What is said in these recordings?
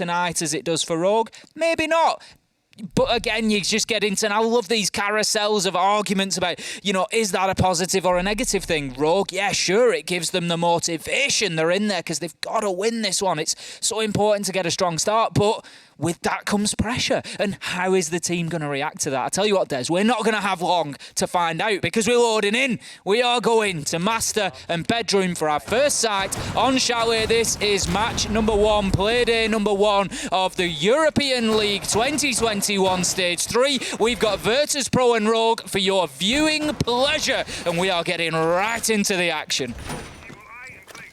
tonight as it does for Rogue? Maybe not. But again, you just get into, and I love these carousels of arguments about, is that a positive or a negative thing? Rogue, yeah, sure, it gives them the motivation. They're in there because they've got to win this one. It's so important to get a strong start, but with that comes pressure. And how is the team going to react to that? I tell you what, Des, we're not going to have long to find out because we're loading in. We are going to Master and Bedroom for our first sight on Chalet. This is match number 1, Playday number 1 of the European League 2021 Stage 3. We've got Virtus.pro and Rogue for your viewing pleasure, and we are getting right into the action.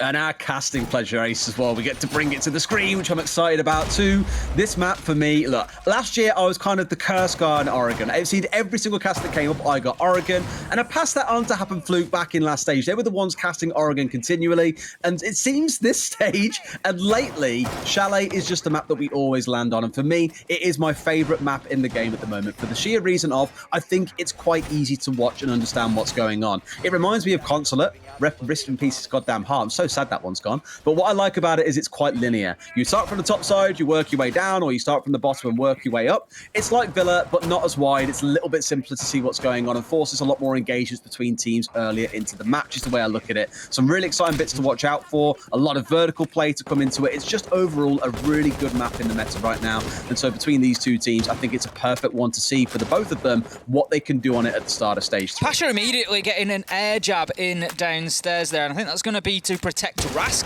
And our casting pleasure, Ace, as well. We get to bring it to the screen, which I'm excited about too. This map for me, look, last year I was kind of the curse guy in Oregon. I've seen every single cast that came up, I got Oregon. And I passed that on to Happen Fluke back in last stage. They were the ones casting Oregon continually. And it seems this stage, and lately, Chalet is just a map that we always land on. And for me, it is my favorite map in the game at the moment for the sheer reason of, I think it's quite easy to watch and understand what's going on. It reminds me of Consulate. Rest in peace, goddamn heart. I'm so sad that one's gone. But what I like about it is it's quite linear. You start from the top side, you work your way down, or you start from the bottom and work your way up. It's like Villa, but not as wide. It's a little bit simpler to see what's going on and forces a lot more engagements between teams earlier into the match is the way I look at it. Some really exciting bits to watch out for. A lot of vertical play to come into it. It's just overall a really good map in the meta right now. And so between these two teams, I think it's a perfect one to see for the both of them what they can do on it at the start of stage 3. Pasha immediately getting an air jab in downstairs there, and I think that's going to be to protect Rask.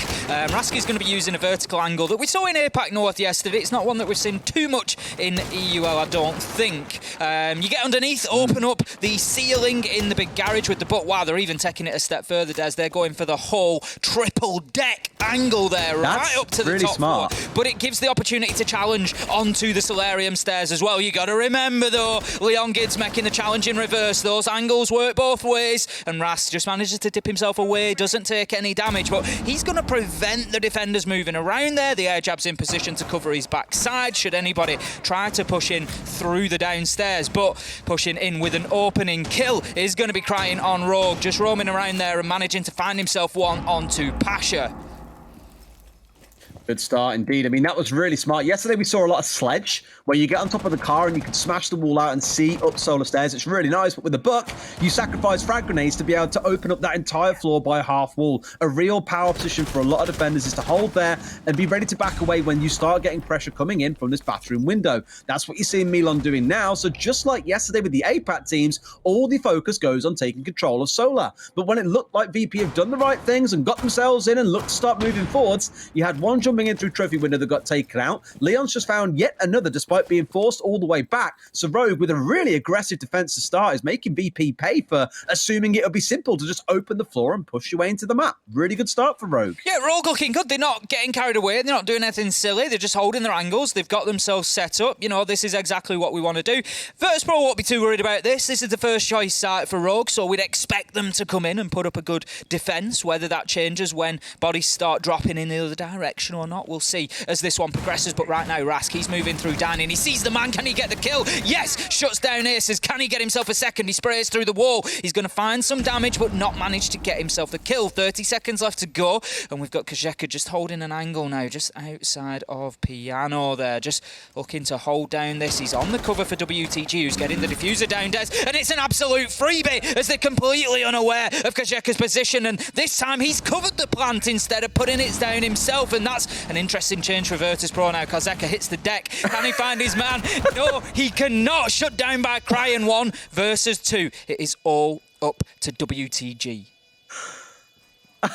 Rask is going to be using a vertical angle that we saw in APAC North yesterday. It's not one that we've seen too much in EUL, I don't think. You get underneath, open up the ceiling in the big garage with the butt. Wow, they're even taking it a step further, Des. They're going for the whole triple deck angle there, right up to the really top smart floor. But it gives the opportunity to challenge onto the Solarium stairs as well. You got to remember, though, Leon Gids making the challenge in reverse. Those angles work both ways, and Rask just manages to dip himself away, doesn't take any damage, but he's going to prevent the defenders moving around there. The air jab's in position to cover his backside should anybody try to push in through the downstairs, but pushing in with an opening kill is going to be crying on Rogue, just roaming around there and managing to find himself one onto Pasha. Good start indeed. I mean, that was really smart. Yesterday we saw a lot of sledge, where you get on top of the car and you can smash the wall out and see up solar stairs. It's really nice, but with the buck, you sacrifice frag grenades to be able to open up that entire floor by a half wall. A real power position for a lot of defenders is to hold there and be ready to back away when you start getting pressure coming in from this bathroom window. That's what you're seeing Milan doing now. So just like yesterday with the APAT teams, all the focus goes on taking control of solar. But when it looked like VP have done the right things and got themselves in and looked to start moving forwards, you had one jumping in through trophy window that got taken out. Leon's just found yet another despite being forced all the way back. So Rogue, with a really aggressive defense to start, is making VP pay for assuming it would be simple to just open the floor and push your way into the map. Really good start for Rogue. Yeah, Rogue looking good. They're not getting carried away. They're not doing anything silly. They're just holding their angles. They've got themselves set up. This is exactly what we want to do. Virtus.pro won't be too worried about this. This is the first choice site for Rogue, so we'd expect them to come in and put up a good defense. Whether that changes when bodies start dropping in the other direction or not, we'll see as this one progresses. But right now, Rask, he's moving through Danny and he sees the man. Can he get the kill? Yes! Shuts down Aces. Can he get himself a second? He sprays through the wall. He's going to find some damage, but not manage to get himself the kill. 30 seconds left to go, and we've got Kajeka just holding an angle now, just outside of Piano there, just looking to hold down this. He's on the cover for WTG, who's getting the diffuser down, Des, and it's an absolute freebie as they're completely unaware of Kajeka's position, and this time he's covered the plant instead of putting it down himself, and that's an interesting change for Virtus.pro now. Kajeka hits the deck. Can he find his man? No, he cannot. Shut down by Cryan. 1 versus 2. It is all up to WTG.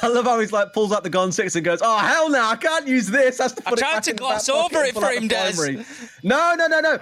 I love how he's like pulls out the gun 6 and goes, "Oh hell no, I can't use this." Has to put I tried to gloss over it for him, Des. No.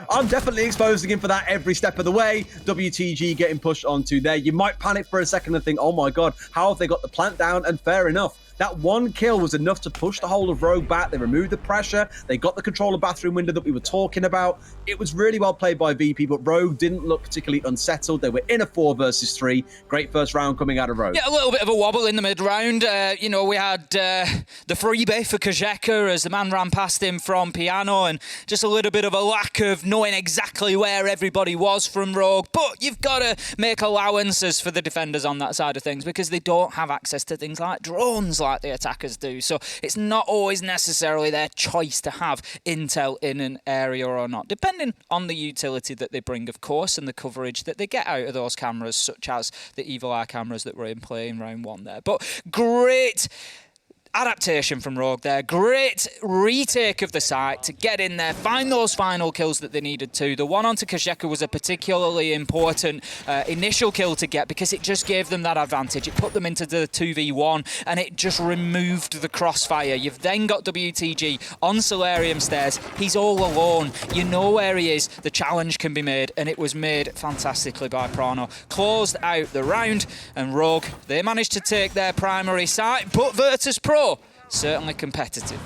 I'm definitely exposing him for that every step of the way. WTG getting pushed onto there. You might panic for a second and think, "Oh my god, how have they got the plant down?" And fair enough. That one kill was enough to push the whole of Rogue back. They removed the pressure. They got the control of bathroom window that we were talking about. It was really well played by VP, but Rogue didn't look particularly unsettled. They were in a 4 versus 3. Great first round coming out of Rogue. Yeah, a little bit of a wobble in the mid-round. We had the freebie for Kajeka as the man ran past him from Piano, and just a little bit of a lack of knowing exactly where everybody was from Rogue. But you've got to make allowances for the defenders on that side of things because they don't have access to things like drones like the attackers do. So it's not always necessarily their choice to have intel in an area or not, depending on the utility that they bring, of course, and the coverage that they get out of those cameras, such as the Evil Eye cameras that were in play in round 1 there. But great adaptation from Rogue there. Great retake of the site to get in there, find those final kills that they needed to. The one onto Kajeka was a particularly important initial kill to get because it just gave them that advantage. It put them into the 2v1 and it just removed the crossfire. You've then got WTG on Solarium stairs. He's all alone. You know where he is. The challenge can be made, and it was made fantastically by Prano. Closed out the round, and Rogue, they managed to take their primary site, but Virtus.pro certainly competitive.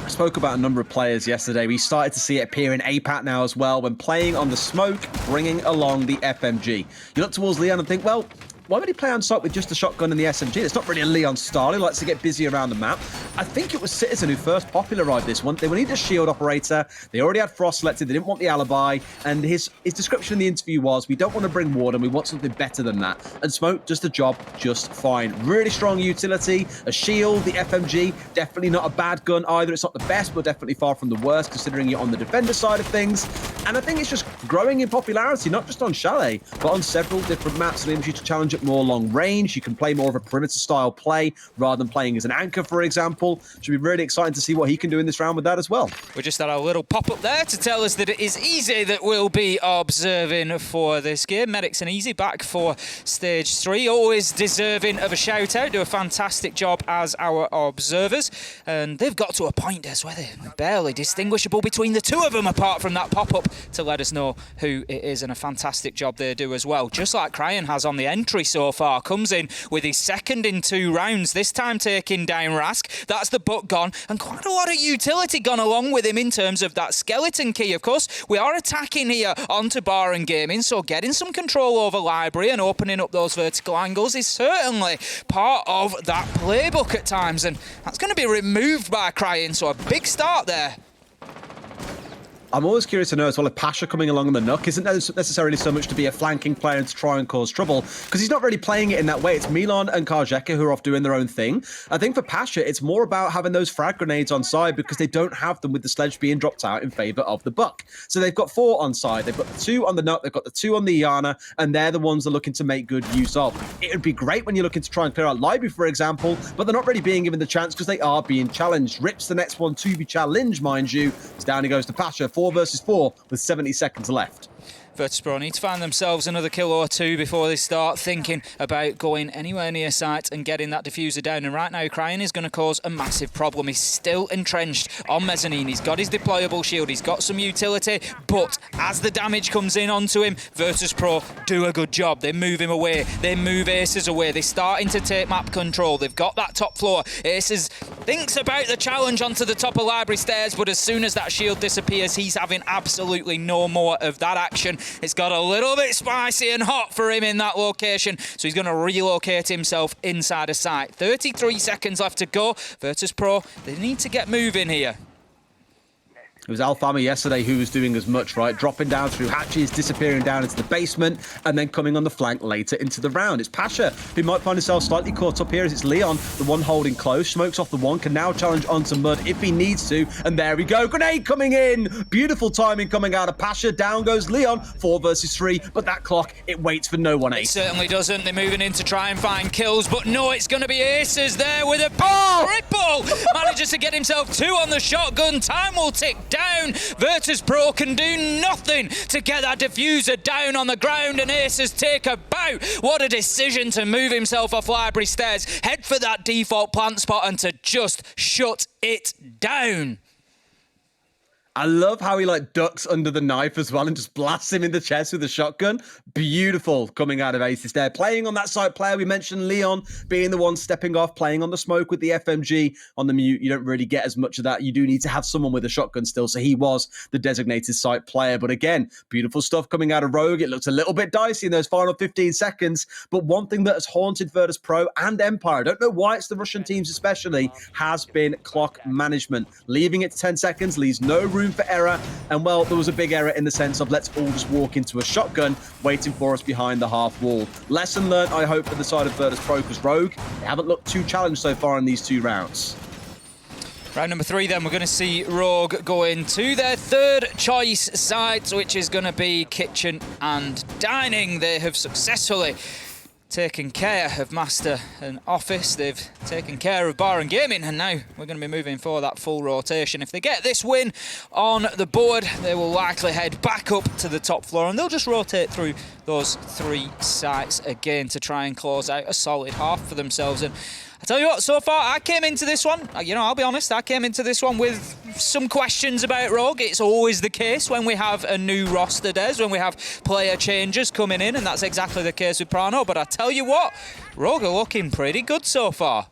I spoke about a number of players yesterday. We started to see it appear in APAT now as well when playing on the smoke, bringing along the FMG. You look towards Leon and think, well, why would he play on site with just the shotgun and the SMG? It's not really a Leon style. He likes to get busy around the map. I think it was Citizen who first popularized this one. They would need a shield operator. They already had Frost selected. They didn't want the alibi. And his description in the interview was, we don't want to bring Warden. We want something better than that. And Smoke does the job just fine. Really strong utility. A shield, the FMG, definitely not a bad gun either. It's not the best, but definitely far from the worst, considering you're on the defender side of things. And I think it's just growing in popularity, not just on Chalet, but on several different maps. It enables you to challenge at more long range. You can play more of a perimeter style play rather than playing as an anchor, for example. Should be really exciting to see what he can do in this round with that as well. We just had a little pop-up there to tell us that it is Easy that we'll be observing for this game. Medics and Easy back for stage 3. Always deserving of a shout-out. Do a fantastic job as our observers. And they've got to a point, Des, where they're barely distinguishable between the two of them, apart from that pop-up to let us know who it is. And a fantastic job they do as well. Just like Cryan has on the entry so far. Comes in with his second in 2 rounds, this time taking down Rask. That's the butt gone, and quite a lot of utility gone along with him in terms of that skeleton key. Of course, we are attacking here onto Bar and Gaming, so getting some control over Library and opening up those vertical angles is certainly part of that playbook at times, and that's going to be removed by Cryan, so a big start there. I'm always curious to know as well if Pasha coming along on the Nook isn't necessarily so much to be a flanking player and to try and cause trouble, because he's not really playing it in that way. It's Milan and Karjeka who are off doing their own thing. I think for Pasha, it's more about having those frag grenades on side because they don't have them with the sledge being dropped out in favour of the Buck. So they've got 4 on side. They've got the 2 on the Nook, they've got the 2 on the Iana, and they're the ones they're looking to make good use of. It would be great when you're looking to try and clear out Library, for example, but they're not really being given the chance because they are being challenged. Rips the next one to be challenged, mind you. It's down he goes to Pasha, 4 versus 4. With 70 seconds left. Virtus.pro need to find themselves another kill or 2 before they start thinking about going anywhere near site and getting that diffuser down. And right now, Cryan is going to cause a massive problem. He's still entrenched on Mezzanine. He's got his deployable shield. He's got some utility. But as the damage comes in onto him, Virtus.pro do a good job. They move him away. They move Aces away. They're starting to take map control. They've got that top floor. Aces thinks about the challenge onto the top of Library stairs, but as soon as that shield disappears, he's having absolutely no more of that action. It's got a little bit spicy and hot for him in that location, so he's going to relocate himself inside a site. 33 seconds left to go. Virtus.pro, they need to get moving here. It was Alfama yesterday who was doing as much, right? Dropping down through hatches, disappearing down into the basement, and then coming on the flank later into the round. It's Pasha who might find himself slightly caught up here as it's Leon, the one holding close. Smokes off the one, can now challenge onto Mud if he needs to. And there we go. Grenade coming in. Beautiful timing coming out of Pasha. Down goes Leon. 4 versus 3. But that clock, it waits for no one. It certainly doesn't. They're moving in to try and find kills, but no, it's going to be Aces there with a triple. Manages to get himself 2 on the shotgun. Time will tick down. Virtus.pro can do nothing to get that diffuser down on the ground, and Aces take a bow. What a decision to move himself off Library stairs, head for that default plant spot and to just shut it down. I love how he like ducks under the knife as well and just blasts him in the chest with a shotgun. Beautiful coming out of Aces there. Playing on that side player, we mentioned Leon being the one stepping off, playing on the smoke with the FMG. On the mute, you don't really get as much of that. You do need to have someone with a shotgun still, so he was the designated site player. But again, beautiful stuff coming out of Rogue. It looks a little bit dicey in those final 15 seconds, but one thing that has haunted Virtus.pro and Empire, I don't know why it's the Russian teams especially, has been clock management. Leaving it to 10 seconds leaves no room room for error. And well, there was a big error in the sense of let's all just walk into a shotgun waiting for us behind the half wall. Lesson learned, I hope, for the side of Virtus.pro, because Rogue, they haven't looked too challenged so far in these 2 rounds. Round number 3 then, we're going to see Rogue go into their third choice site, which is going to be Kitchen and Dining. They have successfully taken care of Master and Office. They've taken care of Bar and Gaming, and now we're going to be moving for that full rotation. If they get this win on the board, they will likely head back up to the top floor, and they'll just rotate through those 3 sites again to try and close out a solid half for themselves. And I tell you what, so far I came into this one, I'll be honest, I came into this one with some questions about Rogue. It's always the case when we have a new roster, Des, when we have player changes coming in, and that's exactly the case with Prano. But I tell you what, Rogue are looking pretty good so far.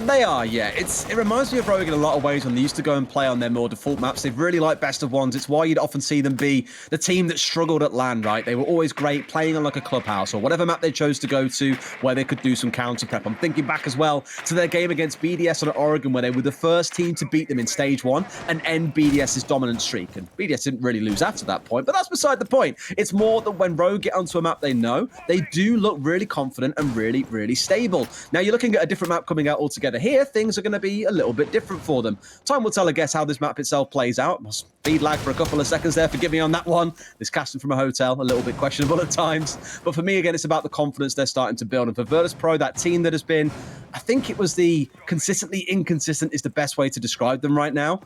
They are, yeah. It reminds me of Rogue in a lot of ways when they used to go and play on their more default maps. They've really liked best of ones. It's why you'd often see them be the team that struggled at LAN, right? They were always great playing on like a clubhouse or whatever map they chose to go to where they could do some counter prep. I'm thinking back as well to their game against BDS on Oregon, where they were the first team to beat them in stage 1 and end BDS's dominant streak. And BDS didn't really lose after that point, but that's beside the point. It's more that when Rogue get onto a map they know, they do look really confident and really, really stable. Now you're looking at a different map coming out altogether here. Things are going to be a little bit different for them. Time will tell, I guess, how this map itself plays out. Speed lag for a couple of seconds there. Forgive me on that one. This casting from a hotel, a little bit questionable at times. But for me, again, it's about the confidence they're starting to build. And for Virtus.pro, that team that has been, I think it was the consistently inconsistent is the best way to describe them right now.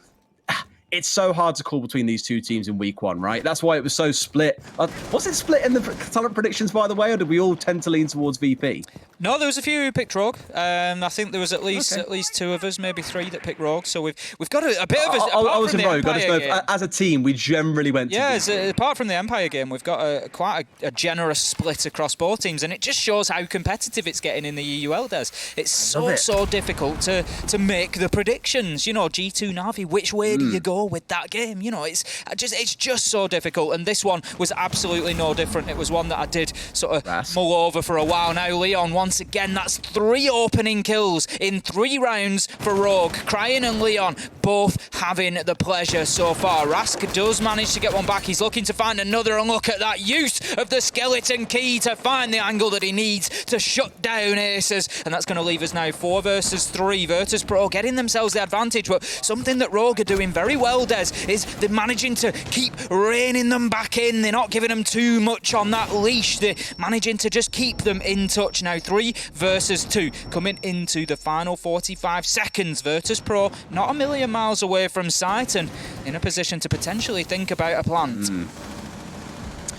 It's so hard to call between these 2 teams in week 1, right? That's why it was so split. Was it split in the talent predictions, by the way, or did we all tend to lean towards VP? No, there was a few who picked Rogue. I think there was at least 2 of us, maybe 3 that picked Rogue. So we've got a bit of a. I was in Rogue. I just know as a team, we generally went to apart from the Empire game, we've got quite a generous split across both teams, and it just shows how competitive it's getting in the EUL, Des. It's so difficult to make the predictions. G2 Na'Vi, which way do you go with that game? It's just so difficult, and this one was absolutely no different. It was one that I did sort of mull over for a while now. Leon, once again, that's 3 opening kills in 3 rounds for Rogue. Cryin and Leon both having the pleasure so far. Rask does manage to get one back. He's looking to find another, and look at that use of the skeleton key to find the angle that he needs to shut down Aces, and that's going to leave us now 4 versus 3. Virtus.pro getting themselves the advantage, but something that Rogue are doing very well, Des, is they're managing to keep reining them back in. They're not giving them too much on that leash. They're managing to just keep them in touch. Now 3 versus 2 coming into the final 45 seconds. Virtus.pro not a million miles away from sight and in a position to potentially think about a plant.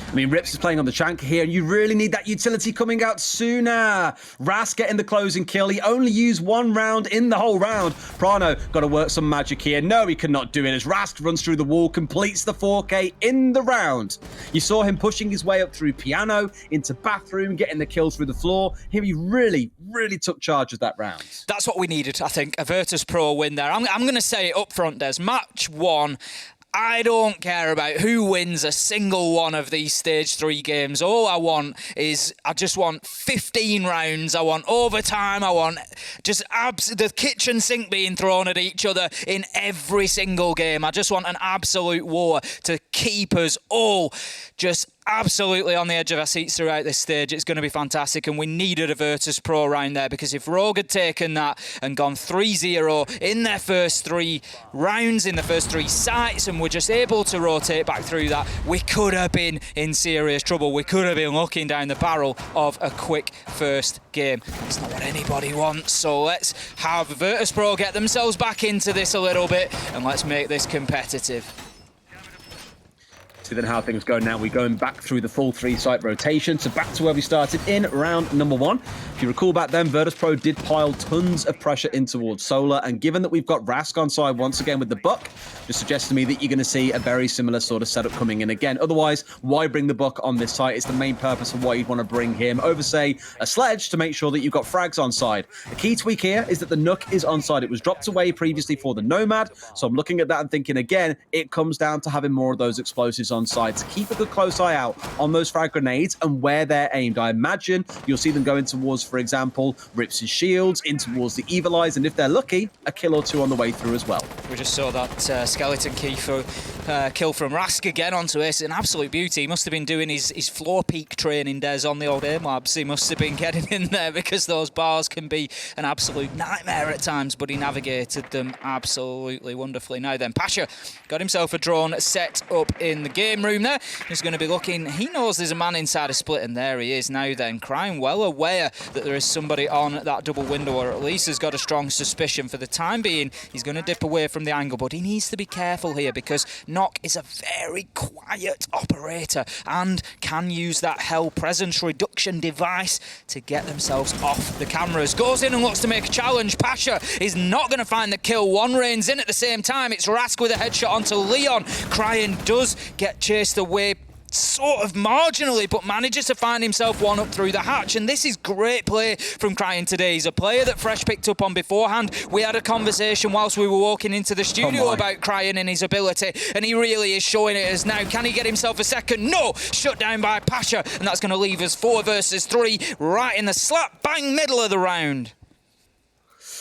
I mean, Rips is playing on the Shank here, and you really need that utility coming out sooner. Ras getting the closing kill. He only used 1 round in the whole round. Prano got to work some magic here. No, he cannot do it as Rask runs through the wall, completes the 4K in the round. You saw him pushing his way up through piano, into bathroom, getting the kill through the floor. Here he really, really took charge of that round. That's what we needed, I think, a Virtus.pro win there. I'm going to say it up front, Des. Match 1. I don't care about who wins a single one of these stage 3 games. All I just want 15 rounds. I want overtime. I want just the kitchen sink being thrown at each other in every single game. I just want an absolute war to keep us all just absolutely on the edge of our seats throughout this stage. It's going to be fantastic, and we needed a Virtus.pro round there, because if Rogue had taken that and gone 3-0 in their first 3 rounds, in the first 3 sites, and were just able to rotate back through that, we could have been in serious trouble. We could have been looking down the barrel of a quick first game. That's not what anybody wants, so let's have Virtus.pro get themselves back into this a little bit, and let's make this competitive. See then how things go now. We're going back through the full 3-site rotation, so back to where we started in round number 1. If you recall back then, Virtus.pro did pile tons of pressure in towards Solar, and given that we've got Rask on side once again with the Buck, just suggests to me that you're going to see a very similar sort of setup coming in again. Otherwise, why bring the Buck on this site? It's the main purpose of why you'd want to bring him over, say, a Sledge to make sure that you've got frags on side. The key tweak here is that the Nook is on side. It was dropped away previously for the Nomad, so I'm looking at that and thinking again, it comes down to having more of those explosives on side to keep a good close eye out on those frag grenades and where they're aimed. I imagine you'll see them going towards, for example, Rips' shields, in towards the Evil Eyes, and if they're lucky, a kill or two on the way through as well. We just saw that skeleton key for kill from Rask again onto Ace. An absolute beauty. He must have been doing his floor peak training, Des, on the old aim labs. He must have been getting in there because those bars can be an absolute nightmare at times, but he navigated them absolutely wonderfully. Now then, Pasha got himself a drone set up in the game room there. He's going to be looking. He knows there's a man inside a split, and there he is now then. Crying well aware that there is somebody on that double window, or at least has got a strong suspicion. For the time being, he's going to dip away from the angle, but he needs to be careful here because Nock is a very quiet operator and can use that Hell presence reduction device to get themselves off the cameras. Goes in and looks to make a challenge. Pasha is not going to find the kill. One reigns in at the same time. It's Rask with a headshot onto Leon. Cryan does get chased away sort of marginally, but manages to find himself one up through the hatch. And this is great play from Cryan today. He's a player that Fresh picked up on beforehand. We had a conversation whilst we were walking into the studio about Cryan and his ability, and he really is showing it as now. Can he get himself a second? No! Shut down by Pasha, and that's going to leave us 4 versus 3 right in the slap bang middle of the round.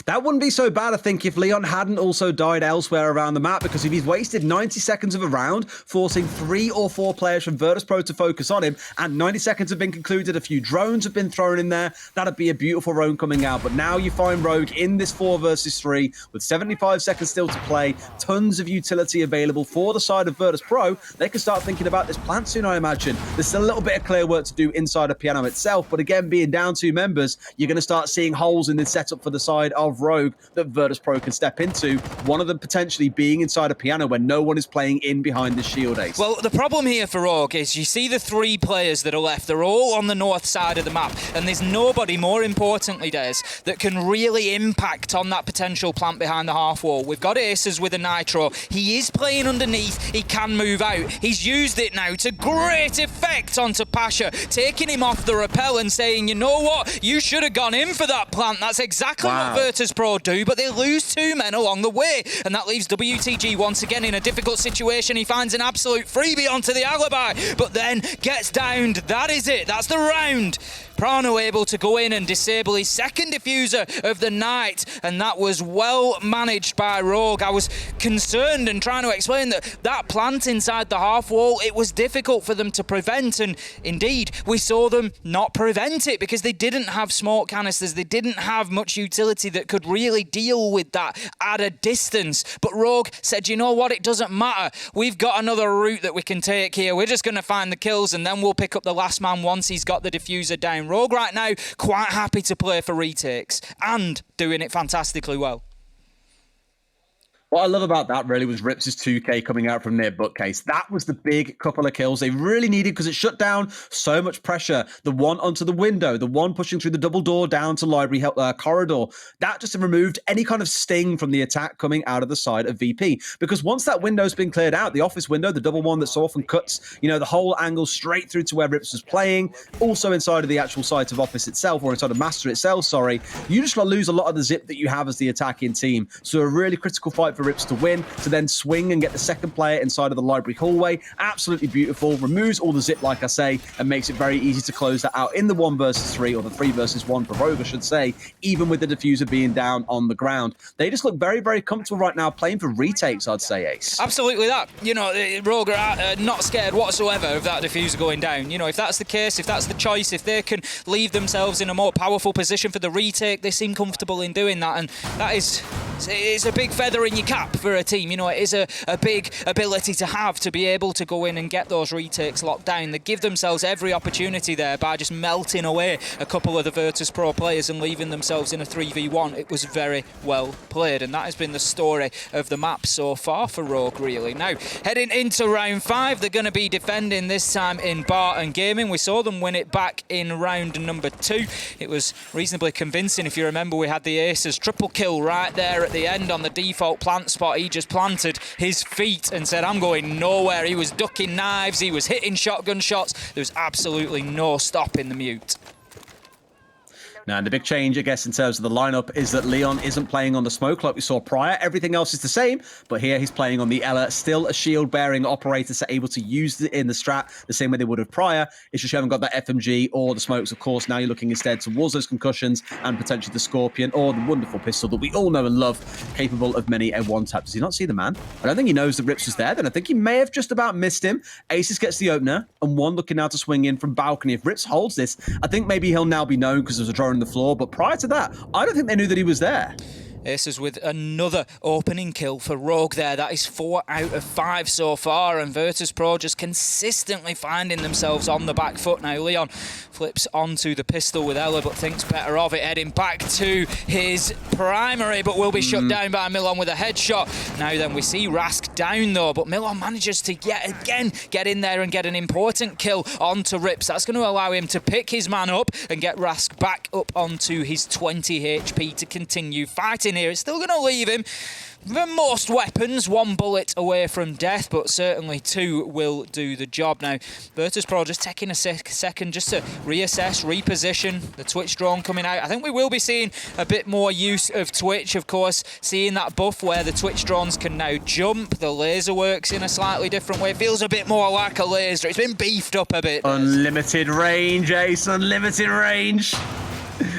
That wouldn't be so bad, I think, if Leon hadn't also died elsewhere around the map, because if he's wasted 90 seconds of a round, forcing 3 or 4 players from Virtus.pro to focus on him, and 90 seconds have been concluded, a few drones have been thrown in there, that'd be a beautiful roam coming out. But now you find Rogue in this 4 versus 3, with 75 seconds still to play, tons of utility available for the side of Virtus.pro. They can start thinking about this plant soon, I imagine. There's still a little bit of clear work to do inside of Piano itself, but again, being down 2 members, you're going to start seeing holes in this setup for the side of Rogue that Virtus.pro can step into, one of them potentially being inside a Piano when no one is playing in behind the shield, Ace. Well, the problem here for Rogue is you see the 3 players that are left, they're all on the north side of the map, and there's nobody, more importantly, Des, that can really impact on that potential plant behind the half wall. We've got Aces with a Nitro. He is playing underneath, he can move out. He's used it now to great effect onto Pasha, taking him off the rappel and saying, you know what, you should have gone in for that plant. That's exactly what Virtus.pro do, but they lose 2 men along the way, and that leaves WTG once again in a difficult situation. He finds an absolute freebie onto the alibi, but then gets downed. That is it. That's the round. Prano able to go in and disable his second diffuser of the night, and that was well managed by Rogue. I was concerned and trying to explain that plant inside the half wall, it was difficult for them to prevent, and indeed we saw them not prevent it because they didn't have smoke canisters, they didn't have much utility that could really deal with that at a distance. But Rogue said, you know what, it doesn't matter, we've got another route that we can take here, we're just going to find the kills and then we'll pick up the last man once he's got the diffuser down. Rogue right now quite happy to play for retakes and doing it fantastically well. What I love about that really was Rips' 2K coming out from their bookcase. That was the big couple of kills they really needed because it shut down so much pressure. The one onto the window, the one pushing through the double door down to library corridor. That just removed any kind of sting from the attack coming out of the side of VP. Because once that window's been cleared out, the office window, the double one that so often cuts, you know, the whole angle straight through to where Rips was playing, also inside of the actual site of office itself, or inside of Master itself, sorry, you just lose a lot of the zip that you have as the attacking team. So a really critical fight for Rips to win, to then swing and get the second player inside of the library hallway. Absolutely beautiful. Removes all the zip, like I say, and makes it very easy to close that out in the 1 versus 3, or the 3 versus 1 for Rogue, I should say, even with the diffuser being down on the ground. They just look very, very comfortable right now playing for retakes, I'd say, Ace. Absolutely that. You know, Rogue are not scared whatsoever of that diffuser going down. You know, if that's the case, if that's the choice, if they can leave themselves in a more powerful position for the retake, they seem comfortable in doing that, and that is, it's a big feather in your cap for a team. You know, it is a big ability to have, to be able to go in and get those retakes locked down. They give themselves every opportunity there by just melting away a couple of the Virtus.pro players and leaving themselves in a 3v1. It was very well played, and that has been the story of the map so far for Rogue, really. Now, heading into round 5, they're going to be defending this time in Barton Gaming. We saw them win it back in round number 2. It was reasonably convincing. If you remember, we had the Aces triple kill right there at the end on the default plant spot. He just planted his feet and said, I'm going nowhere. He was ducking knives, he was hitting shotgun shots. There was absolutely no stopping the mute. Now, the big change, I guess, in terms of the lineup is that Leon isn't playing on the smoke like we saw prior. Everything else is the same, but here he's playing on the Ela, still a shield-bearing operator, so able to use it in the strat the same way they would have prior. It's just you haven't got that FMG or the smokes, of course. Now you're looking instead towards those concussions and potentially the Scorpion or the wonderful pistol that we all know and love, capable of many a one-tap. Does he not see the man? I don't think he knows that Rips was there. Then I think he may have just about missed him. Aces gets the opener, and one looking now to swing in from balcony. If Rips holds this, I think maybe he'll now be known because there's a draw on the floor, but prior to that, I don't think they knew that he was there. Aces with another opening kill for Rogue there. That is 4 out of 5 so far, and Virtus.pro just consistently finding themselves on the back foot. Now Leon flips onto the pistol with Ela, but thinks better of it, heading back to his primary, but will be shut down by Milan with a headshot. Now then, we see Rask down though, but Milan manages to yet again get in there and get an important kill onto Rips. That's going to allow him to pick his man up and get Rask back up onto his 20 HP to continue fighting here. It's still going to leave him for most weapons 1 bullet away from death, but certainly 2 will do the job. Now, Virtus.pro just taking a second just to reassess, reposition. The Twitch drone coming out. I think we will be seeing a bit more use of Twitch, of course, seeing that buff where the Twitch drones can now jump. The laser works in a slightly different way. It feels a bit more like a laser. It's been beefed up a bit. Unlimited range, Ace, unlimited range.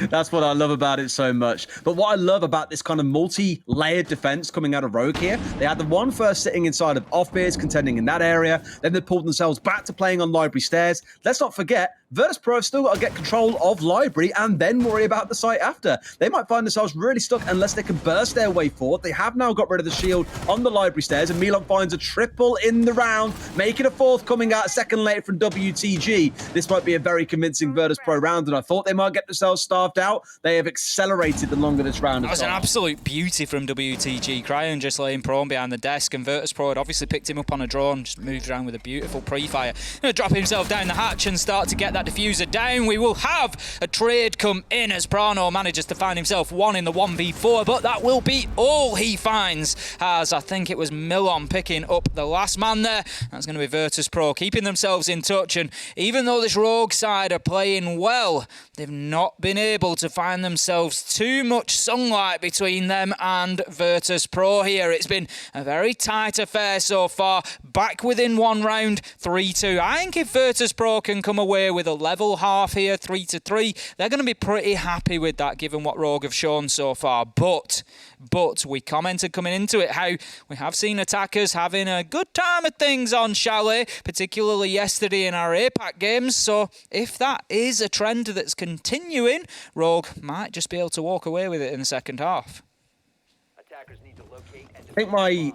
That's what I love about it so much. But what I love about this kind of multi-layered defense coming out of Rogue here, they had the one first sitting inside of Offbeards, contending in that area. Then they pulled themselves back to playing on Library Stairs. Let's not forget, Virtus.pro have still got to get control of Library and then worry about the site after. They might find themselves really stuck unless they can burst their way forward. They have now got rid of the shield on the Library Stairs, and Milan finds a triple in the round, making a fourth coming out a second late from WTG. This might be a very convincing Virtus.pro round, and I thought they might get themselves starved out. They have accelerated the longer this round has That was gone. an absolute beauty from WTG. Cryon just laying prone behind the desk, and Virtus.pro had obviously picked him up on a drone, just moved around with a beautiful pre-fire. Going to drop himself down the hatch and start to get that diffuser down. We will have a trade come in as Prano manages to find himself one in the 1v4, but that will be all he finds, as I think it was Milan picking up the last man there. That's going to be Virtus.pro keeping themselves in touch, and even though this Rogue side are playing well, they've not been able to find themselves too much sunlight between them and Virtus.pro here. It's been a very tight affair so far, back within 1 round, 3-2. I think if Virtus.pro can come away with a level half here, 3-3, they're going to be pretty happy with that given what Rogue have shown so far. But we commented coming into it how we have seen attackers having a good time of things on Chalet, particularly yesterday in our APAC games. So if that is a trend that's continuing, Rogue might just be able to walk away with it in the second half. I think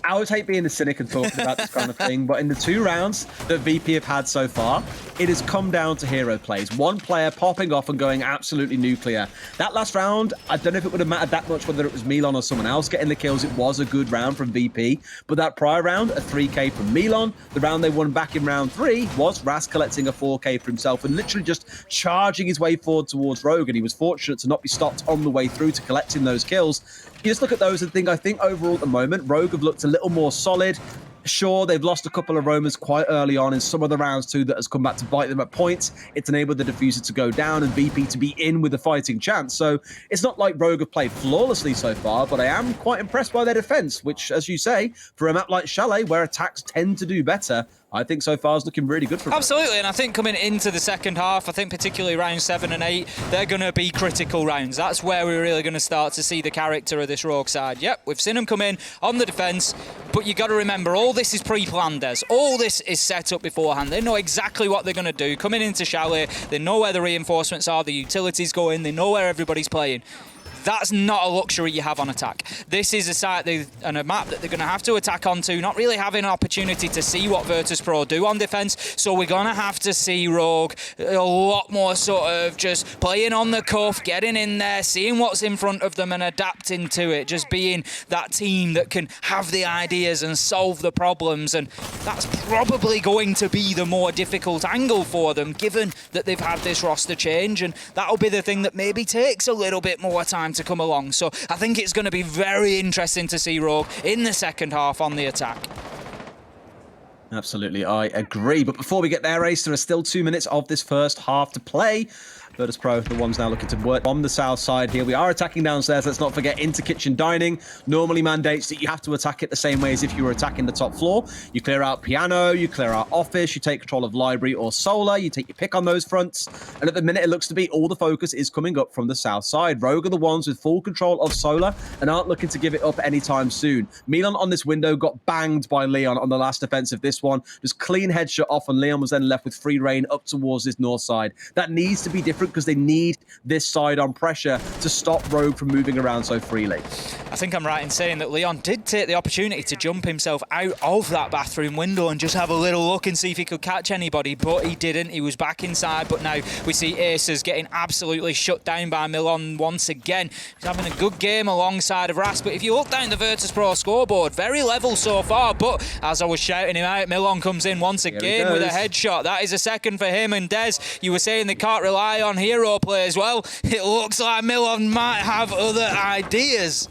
I would hate being the cynic and talking about this kind of thing, but in the 2 rounds that VP have had so far, it has come down to hero plays. One player popping off and going absolutely nuclear. That last round, I don't know if it would have mattered that much whether it was Milan or someone else getting the kills. It was a good round from VP, but that prior round, a 3k from Milan. The round they won back in round 3 was Ras collecting a 4k for himself and literally just charging his way forward towards Rogue, and he was fortunate to not be stopped on the way through to collecting those kills. You just look at those and think, I think overall at the moment, Rogue have looked a little more solid. Sure, they've lost a couple of roamers quite early on in some of the rounds too that has come back to bite them at points. It's enabled the diffuser to go down and VP to be in with a fighting chance. So it's not like Rogue have played flawlessly so far, but I am quite impressed by their defense, which, as you say, for a map like Chalet, where attacks tend to do better, I think so far is looking really good for them. Absolutely, and I think coming into the second half, I think particularly round 7 and 8, they're going to be critical rounds. That's where we're really going to start to see the character of this Rogue side. Yep, we've seen them come in on the defence, but you got to remember, all this is pre-planned, Des. All this is set up beforehand. They know exactly what they're going to do. Coming into Chalet, they know where the reinforcements are, the utilities go in, they know where everybody's playing. That's not a luxury you have on attack. This is a site and a map that they're going to have to attack onto, not really having an opportunity to see what Virtus.pro do on defence. So we're going to have to see Rogue a lot more sort of just playing on the cuff, getting in there, seeing what's in front of them and adapting to it. Just being that team that can have the ideas and solve the problems. And that's probably going to be the more difficult angle for them, given that they've had this roster change. And that'll be the thing that maybe takes a little bit more time to come along. So I think it's going to be very interesting to see Rogue in the second half on the attack. Absolutely, I agree. But before we get there, Ace, there are still 2 minutes of this first half to play. Virtus.pro, the one's now looking to work on the south side here. We are attacking downstairs. Let's not forget into kitchen dining. Normally mandates that you have to attack it the same way as if you were attacking the top floor. You clear out piano, you clear out office, you take control of library or solar, you take your pick on those fronts. And at the minute, it looks to be all the focus is coming up from the south side. Rogue are the ones with full control of solar and aren't looking to give it up anytime soon. Milan on this window got banged by Leon on the last defense of this one. Just clean headshot off, and Leon was then left with free reign up towards this north side. That needs to be different because they need this side on pressure to stop Rogue from moving around so freely. I think I'm right in saying that Leon did take the opportunity to jump himself out of that bathroom window and just have a little look and see if he could catch anybody, but he didn't. He was back inside, but now we see Aces getting absolutely shut down by Milan once again. He's having a good game alongside of Ras, but if you look down the Virtus.pro scoreboard, very level so far, but as I was shouting him out, Milan comes in once again with a headshot. That is a second for him, and Des, you were saying they can't rely on hero play as well. It looks like Milan might have other ideas.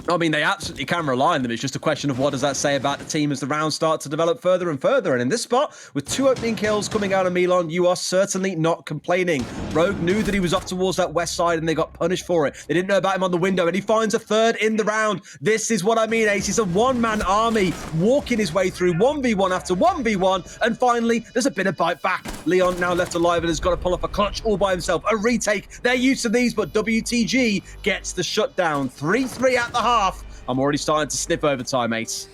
I mean, they absolutely can rely on them. It's just a question of what does that say about the team as the rounds start to develop further and further. And in this spot, with 2 opening kills coming out of Milan, you are certainly not complaining. Rogue knew that he was off towards that west side and they got punished for it. They didn't know about him on the window, and he finds a third in the round. This is what I mean, Ace. He's a one-man army walking his way through 1v1 after 1v1. And finally, there's a bit of bite back. Leon now left alive and has got to pull off a clutch all by himself. A retake. They're used to these, but WTG gets the shutdown. 3-3 at the half. I'm already starting to sniff overtime, Ace.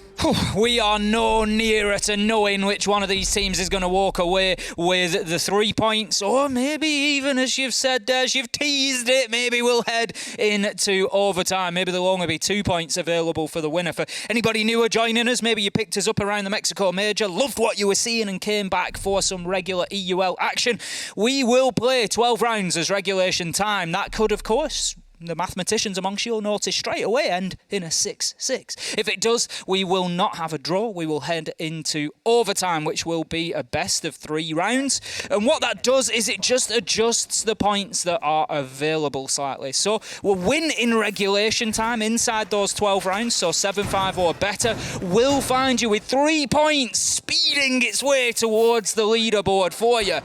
We are no nearer to knowing which one of these teams is going to walk away with the 3 points, or maybe even, as you've said, Des, you've teased it, maybe we'll head into overtime. Maybe there'll only be 2 points available for the winner. For anybody newer joining us, maybe you picked us up around the Mexico Major, loved what you were seeing and came back for some regular EUL action. We will play 12 rounds as regulation time. That could, of course, the mathematicians amongst you will notice straight away end in a 6-6. If it does, we will not have a draw. We will head into overtime, which will be a best of 3 rounds. And what that does is it just adjusts the points that are available slightly. So we'll win in regulation time inside those 12 rounds, so 7-5 or better, will find you with 3 points, speeding its way towards the leaderboard for you.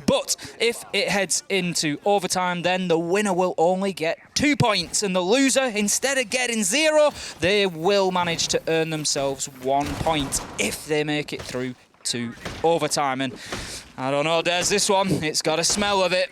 But if it heads into overtime, then the winner will only get 2 points, and the loser, instead of getting 0, they will manage to earn themselves 1 point if they make it through to overtime. And I don't know, Des, this one, it's got a smell of it.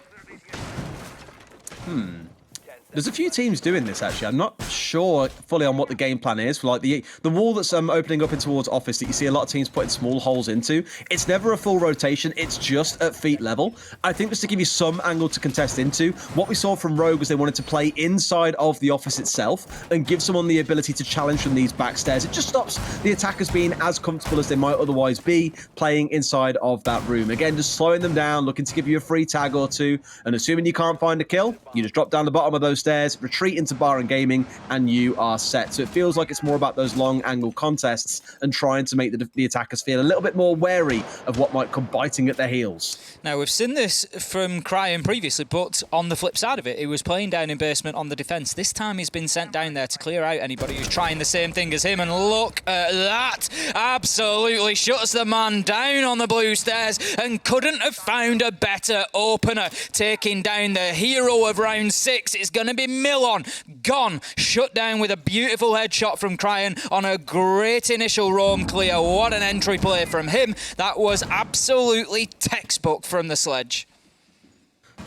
There's a few teams doing this, actually. I'm not sure fully on what the game plan is. For like the wall that's opening up in towards office that you see a lot of teams putting small holes into, it's never a full rotation. It's just at feet level. I think just to give you some angle to contest into, what we saw from Rogue was they wanted to play inside of the office itself and give someone the ability to challenge from these back stairs. It just stops the attackers being as comfortable as they might otherwise be playing inside of that room. Again, just slowing them down, looking to give you a free tag or two, and assuming you can't find a kill, you just drop down the bottom of those stairs, retreat into bar and gaming, and you are set. So it feels like it's more about those long angle contests and trying to make the attackers feel a little bit more wary of what might come biting at their heels. Now, we've seen this from Cryan previously, but on the flip side of it, he was playing down in basement on the defence. This time he's been sent down there to clear out anybody who's trying the same thing as him, and look at that. Absolutely shuts the man down on the blue stairs, and couldn't have found a better opener. Taking down the hero of round 6, it's going to be Milan, gone, shut down with a beautiful headshot from Cryan on a great initial roam clear. What an entry play from him. That was absolutely textbook from the sledge.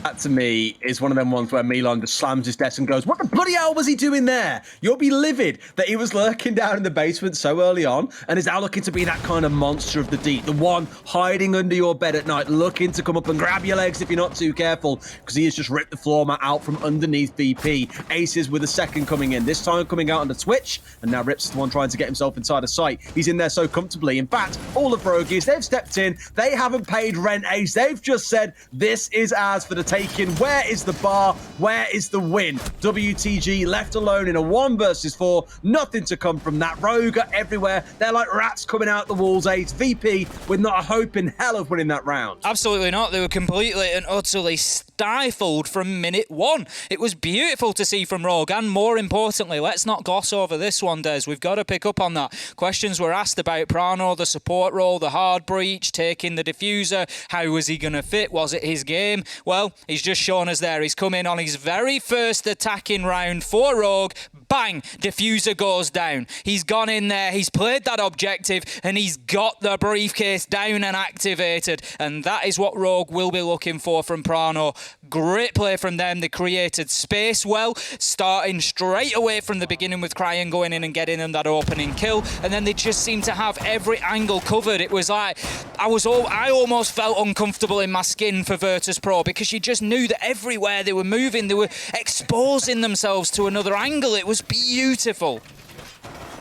That, to me, is one of them ones where Milan just slams his desk and goes, what the bloody hell was he doing there? You'll be livid that he was lurking down in the basement so early on and is now looking to be that kind of monster of the deep, the one hiding under your bed at night, looking to come up and grab your legs if you're not too careful, because he has just ripped the floor mat out from underneath VP. Aces with a second coming in, this time coming out on the Twitch, and now Rips is the one trying to get himself inside of sight. He's in there so comfortably. In fact, all of Rogues, they've stepped in, they haven't paid rent, Ace. They've just said, this is ours for the taking. Where is the bar? Where is the win? WTG left alone in a 1 versus 4. Nothing to come from that. Rogue are everywhere. They're like rats coming out the walls, Ace. VP with not a hope in hell of winning that round. Absolutely not. They were completely and utterly stifled from minute 1. It was beautiful to see from Rogue, and more importantly, let's not gloss over this one, Des. We've got to pick up on that. Questions were asked about Prano, the support role, the hard breach, taking the diffuser. How was he going to fit? Was it his game? Well, he's just shown us there. He's come in on his very first attacking round for Rogue. Bang! Diffuser goes down. He's gone in there, he's played that objective, and he's got the briefcase down and activated. And that is what Rogue will be looking for from Prano. Great play from them. They created space well, starting straight away from the beginning with Cryan going in and getting them that opening kill. And then they just seemed to have every angle covered. It was like, I almost felt uncomfortable in my skin for Virtus.pro, because you just knew that everywhere they were moving, they were exposing themselves to another angle. It was beautiful.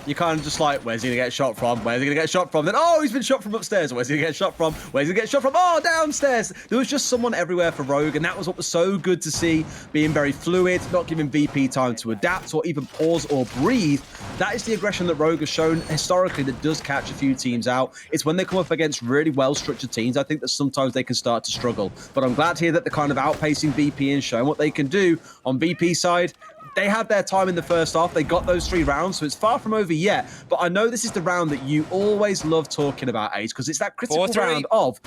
You're kind of just like, where's he going to get shot from? Where's he going to get shot from? Then, oh, he's been shot from upstairs. Where's he going to get shot from? Where's he going to get shot from? Oh, downstairs. There was just someone everywhere for Rogue, and that was what was so good to see, being very fluid, not giving VP time to adapt or even pause or breathe. That is the aggression that Rogue has shown historically that does catch a few teams out. It's when they come up against really well-structured teams, I think that sometimes they can start to struggle. But I'm glad to hear that they're kind of outpacing VP and showing what they can do on VP's side. They had their time in the first half. They got those 3 rounds, so it's far from over yet. But I know this is the round that you always love talking about, Ace, because it's that critical 4-3. round of,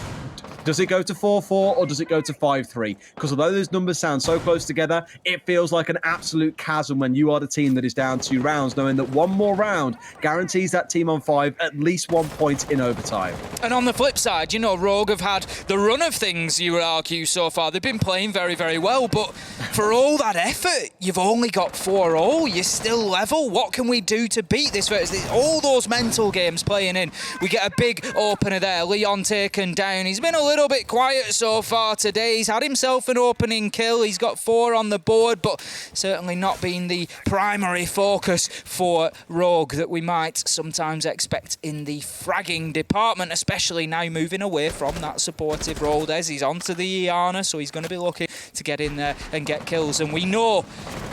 does it go to 4-4 or does it go to 5-3? Because although those numbers sound so close together, it feels like an absolute chasm when you are the team that is down 2 rounds, knowing that one more round guarantees that team on 5 at least 1 point in overtime. And on the flip side, you know, Rogue have had the run of things, you would argue, so far. They've been playing very, very well, but for all that effort, you've only got 4-0. You're still level. What can we do to beat this? All those mental games playing in. We get a big opener there. Leon taken down. He's been a little bit quiet so far today. He's had himself an opening kill. He's got 4 on the board, but certainly not been the primary focus for Rogue that we might sometimes expect in the fragging department, especially now moving away from that supportive role. He's onto the Iana, so he's going to be looking to get in there and get kills. And we know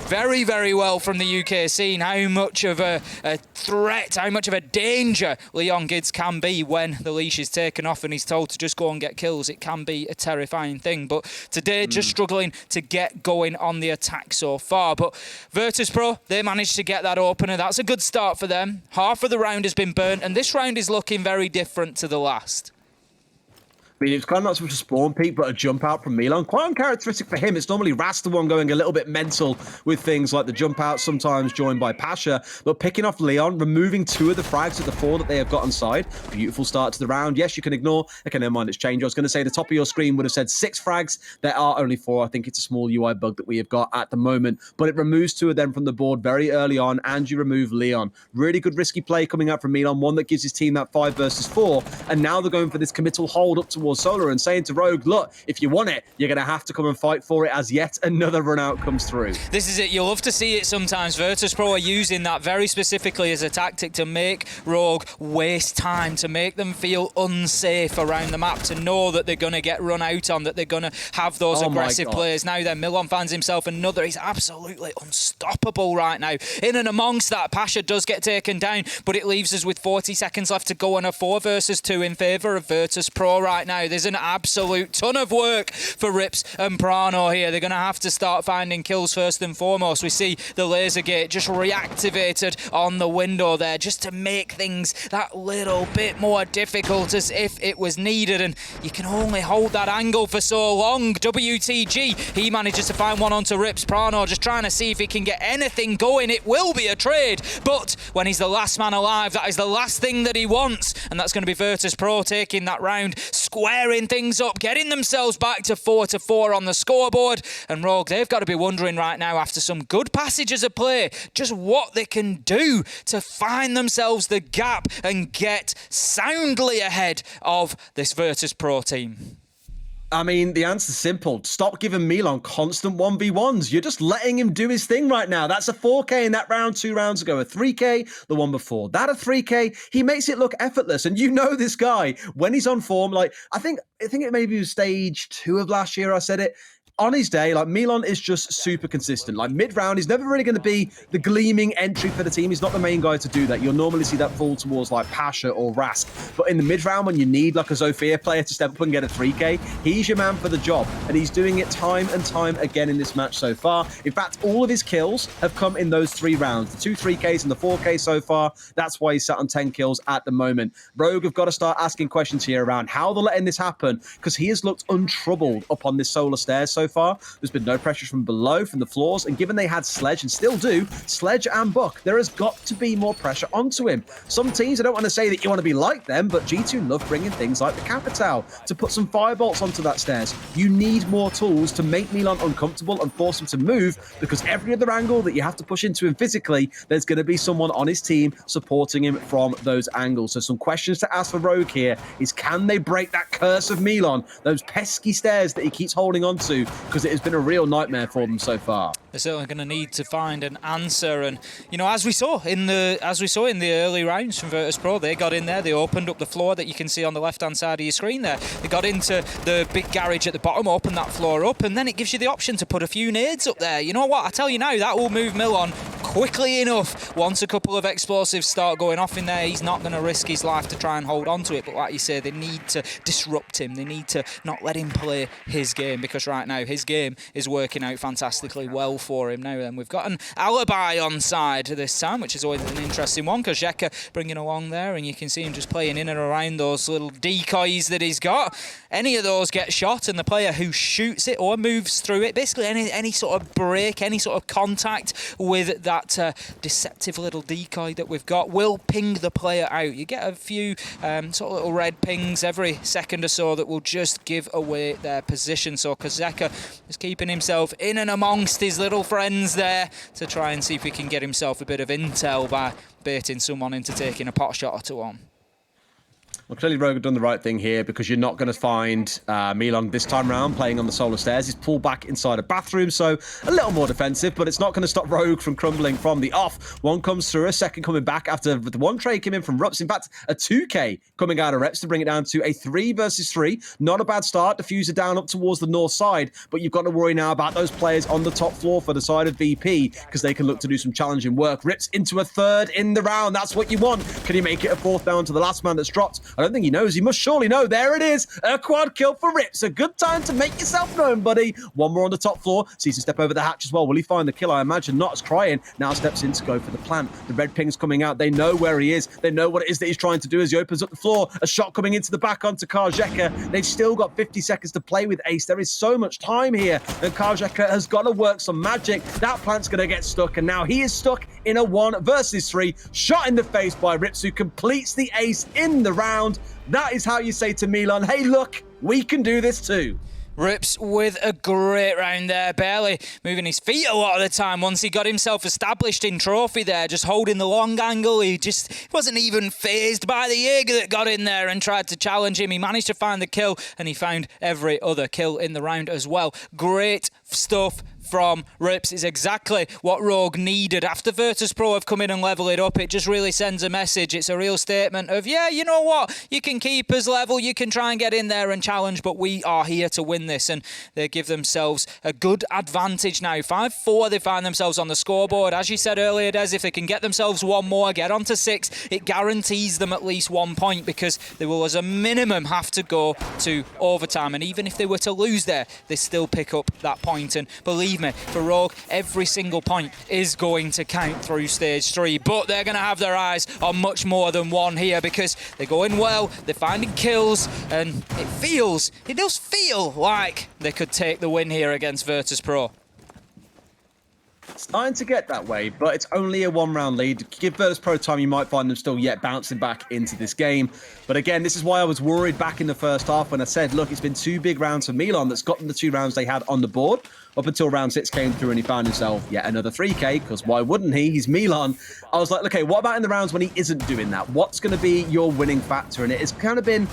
very, very well from the UK scene how much of a threat, how much of a danger Leon Gids can be when the leash is taken off and he's told to just go and get kills. It can be a terrifying thing. But today, just struggling to get going on the attack so far. But Virtus.pro, they managed to get that opener. That's a good start for them. Half of the round has been burnt, and this round is looking very different to the last. I mean, it's kind of not so much a spawn peek, but a jump out from Milan. Quite uncharacteristic for him. It's normally Rast the one going a little bit mental with things like the jump out, sometimes joined by Pasha. But picking off Leon, removing 2 of the frags of the 4 that they have got inside. Beautiful start to the round. Yes, you can ignore. Okay, never mind, it's changed. I was going to say the top of your screen would have said 6 frags. There are only 4. I think it's a small UI bug that we have got at the moment. But it removes 2 of them from the board very early on, and you remove Leon. Really good risky play coming out from Milan. One that gives his team that 5 versus 4. And now they're going for this committal hold up towards Solar and saying to Rogue, look, if you want it, you're going to have to come and fight for it, as yet another run out comes through. This is it. You'll love to see it sometimes. Virtus.pro are using that very specifically as a tactic to make Rogue waste time, to make them feel unsafe around the map, to know that they're going to get run out on, that they're going to have those aggressive players. Now then, Milan finds himself another. He's absolutely unstoppable right now. In and amongst that, Pasha does get taken down, but it leaves us with 40 seconds left to go on a 4 versus 2 in favour of Virtus.pro right now. There's an absolute ton of work for Rips and Prano here. They're going to have to start finding kills first and foremost. We see the laser gate just reactivated on the window there, just to make things that little bit more difficult, as if it was needed. And you can only hold that angle for so long. WTG, he manages to find one onto Rips. Prano just trying to see if he can get anything going. It will be a trade, but when he's the last man alive, that is the last thing that he wants, and that's going to be Virtus.pro taking that round, squaring things up, getting themselves back to 4-4 on the scoreboard. And Rogue, they've got to be wondering right now, after some good passages of play, just what they can do to find themselves the gap and get soundly ahead of this Virtus.pro team. I mean, the answer's simple. Stop giving Milan constant 1v1s. You're just letting him do his thing right now. That's a 4K in that round 2 rounds ago. A 3K, the one before. That a 3K. He makes it look effortless. And you know this guy, when he's on form, like, I think it maybe was stage 2 of last year I said it. On his day, like, Milan is just super consistent. Like, mid-round, he's never really going to be the gleaming entry for the team. He's not the main guy to do that. You'll normally see that fall towards, like, Pasha or Rask. But in the mid-round, when you need, like, a Zofia player to step up and get a 3K, he's your man for the job. And he's doing it time and time again in this match so far. In fact, all of his kills have come in those 3 rounds. The 2 3Ks and the 4K so far. That's why he's sat on 10 kills at the moment. Rogue have got to start asking questions here around how they're letting this happen, because he has looked untroubled up on this Solar stairs so far. There's been no pressure from below, from the floors, and given they had Sledge, and still do, Sledge and Buck, there has got to be more pressure onto him. Some teams, I don't want to say that you want to be like them, but G2 love bringing things like the Capital to put some firebolts onto that stairs. You need more tools to make Milan uncomfortable and force him to move, because every other angle that you have to push into him physically, there's going to be someone on his team supporting him from those angles. So some questions to ask for Rogue here is, can they break that curse of Milan, those pesky stairs that he keeps holding on to, because it has been a real nightmare for them so far. They're certainly going to need to find an answer, and as we saw in the early rounds from Virtus.pro, they got in there, they opened up the floor that you can see on the left hand side of your screen there. They got into the big garage at the bottom, opened that floor up, and then it gives you the option to put a few nades up there. You know what, I tell you now, that will move Milan quickly enough. Once a couple of explosives start going off in there, he's not going to risk his life to try and hold on to it. But like you say, they need to disrupt him. They need to not let him play his game, because right now his game is working out fantastically well for him. Now then, we've got an alibi on side this time, which is always an interesting one, because Zeka bringing along there, and you can see him just playing in and around those little decoys that he's got. Any of those get shot, and the player who shoots it or moves through it, basically any sort of break, any sort of contact with that deceptive little decoy that we've got will ping the player out. You get a few sort of little red pings every second or so that will just give away their position. So Kozeka is keeping himself in and amongst his little friends there to try and see if he can get himself a bit of intel by baiting someone into taking a pot shot or two on. Well, clearly Rogue have done the right thing here, because you're not going to find Milan this time round playing on the solar stairs. He's pulled back inside a bathroom, so a little more defensive, but it's not going to stop Rogue from crumbling from the off. One comes through, a second coming back after the one trade came in from Rups. In fact, a 2K coming out of Reps to bring it down to a 3 versus 3. Not a bad start. Diffuser down up towards the north side, but you've got to worry now about those players on the top floor for the side of VP, because they can look to do some challenging work. Rips into a third in the round. That's what you want. Can he make it a fourth down to the last man that's dropped? I don't think he knows. He must surely know. There it is. A quad kill for Rips. A good time to make yourself known, buddy. One more on the top floor. Sees him step over the hatch as well. Will he find the kill? I imagine not, as Crying now steps in to go for the plant. The red ping's coming out. They know where he is. They know what it is that he's trying to do as he opens up the floor. A shot coming into the back onto Karjeka. They've still got 50 seconds to play with Ace. There is so much time here, and Karjeka has got to work some magic. That plant's going to get stuck, and now he is stuck in a 1 versus 3. Shot in the face by Rips, who completes the ace in the round. That is how you say to Milan, hey, look, we can do this too. Rips with a great round there, barely moving his feet a lot of the time once he got himself established in trophy there, just holding the long angle. He just wasn't even fazed by the Jaeger that got in there and tried to challenge him. He managed to find the kill, and he found every other kill in the round as well. Great stuff from Rips. Is exactly what Rogue needed. After Virtus.pro have come in and level it up, it just really sends a message. It's a real statement of, yeah, you know what? You can keep us level, you can try and get in there and challenge, but we are here to win this, and they give themselves a good advantage now. 5-4, they find themselves on the scoreboard. As you said earlier, Des, if they can get themselves one more, get on to 6, it guarantees them at least 1 point, because they will as a minimum have to go to overtime, and even if they were to lose there, they still pick up that point. And believe me, for Rogue, every single point is going to count through stage 3, but they're going to have their eyes on much more than one here, because they're going well, they're finding kills, and it does feel like they could take the win here against Virtus.pro. It's starting to get that way, but it's only a 1-round lead. Give Virtus.pro time, you might find them still yet bouncing back into this game. But again, this is why I was worried back in the first half when I said, look, it's been 2 big rounds for Milan that's gotten the 2 rounds they had on the board. Up until round 6 came through and he found himself yet another 3K, because why wouldn't he? He's Milan. I was like, okay, what about in the rounds when he isn't doing that? What's going to be your winning factor? And it's kind of been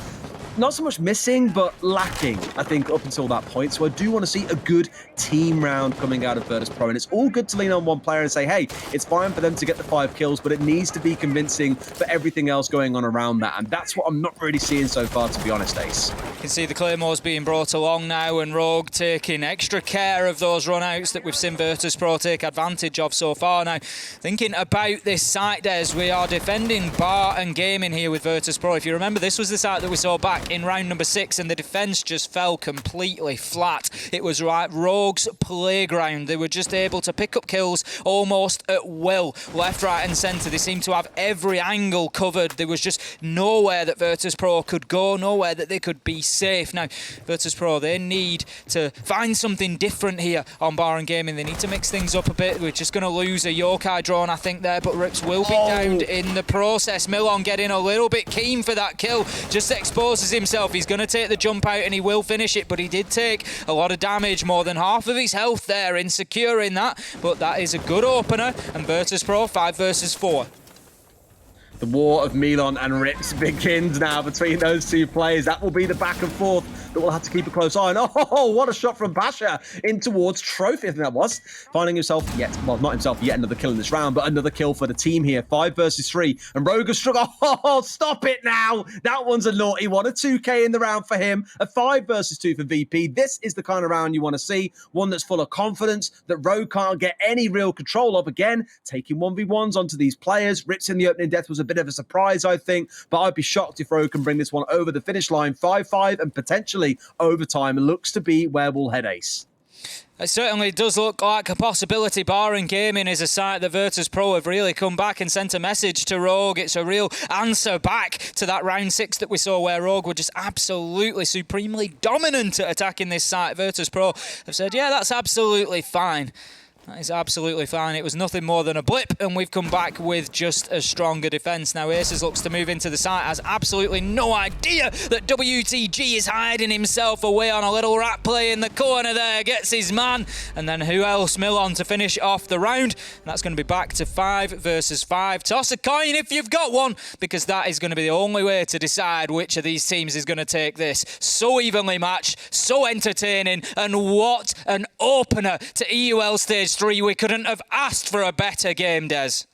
not so much missing, but lacking, I think, up until that point. So I do want to see a good team round coming out of Virtus.pro. And it's all good to lean on one player and say, hey, it's fine for them to get the 5 kills, but it needs to be convincing for everything else going on around that. And that's what I'm not really seeing so far, to be honest, Ace. You can see the Claymores being brought along now, and Rogue taking extra care of those run-outs that we've seen Virtus.pro take advantage of so far. Now, thinking about this site, Des, we are defending Bar and Gaming here with Virtus.pro. If you remember, this was the site that we saw back back in round number 6, and the defense just fell completely flat. It was right Rogue's playground. They were just able to pick up kills almost at will, left, right and centre. They seemed to have every angle covered. There was just nowhere that Virtus.pro could go, nowhere that they could be safe. Now, Virtus.pro, they need to find something different here on Bar and Gaming. They need to mix things up a bit. We're just going to lose a Yokai drone, I think, there, but Rips will be downed in the process. Milon getting a little bit keen for that kill, just exposes himself. He's going to take the jump out and he will finish it, but he did take a lot of damage, more than half of his health there in securing that, but that is a good opener, and Virtus.pro 5 versus 4. The war of Milon and Rips begins now between those two players. That will be the back and forth that we'll have to keep a close eye on. Oh, what a shot from Pasha in towards Trophy, I think that was. Finding himself not himself yet another kill in this round, but another kill for the team here. 5 versus 3. And Rogue has struck. Oh, stop it now. That one's a naughty one. A 2k in the round for him. A 5 versus 2 for VP. This is the kind of round you want to see. One that's full of confidence that Rogue can't get any real control of. Again, taking 1v1s onto these players. Rips in the opening death was a bit of a surprise, I think, but I'd be shocked if Rogue can bring this one over the finish line. 5-5 and potentially overtime. It looks to be where we'll head, Ace. It certainly does look like a possibility. Bar and Gaming is a site that Virtus.pro have really come back and sent a message to Rogue. It's a real answer back to that round 6 that we saw where Rogue were just absolutely supremely dominant at attacking this site. Virtus.pro have said, yeah, that's absolutely fine. That is absolutely fine. It was nothing more than a blip, and we've come back with just a stronger defence. Now, Aces looks to move into the site, has absolutely no idea that WTG is hiding himself away on a little rat play in the corner there, gets his man, and then who else? Milon to finish off the round. And that's going to be back to 5 versus 5. Toss a coin if you've got one, because that is going to be the only way to decide which of these teams is going to take this. So evenly matched, so entertaining, and what an opener to EUL Stage 3. We couldn't have asked for a better game, Des.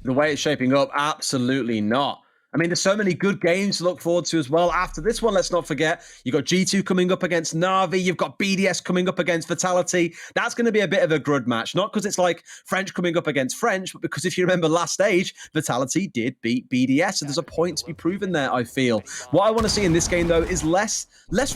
The way it's shaping up, absolutely not. I mean, there's so many good games to look forward to as well. After this one, let's not forget, you've got G2 coming up against Na'Vi. You've got BDS coming up against Vitality. That's going to be a bit of a grud match. Not because it's like French coming up against French, but because if you remember last stage, Vitality did beat BDS. So there's a point to be proven there, I feel. What I want to see in this game, though, is less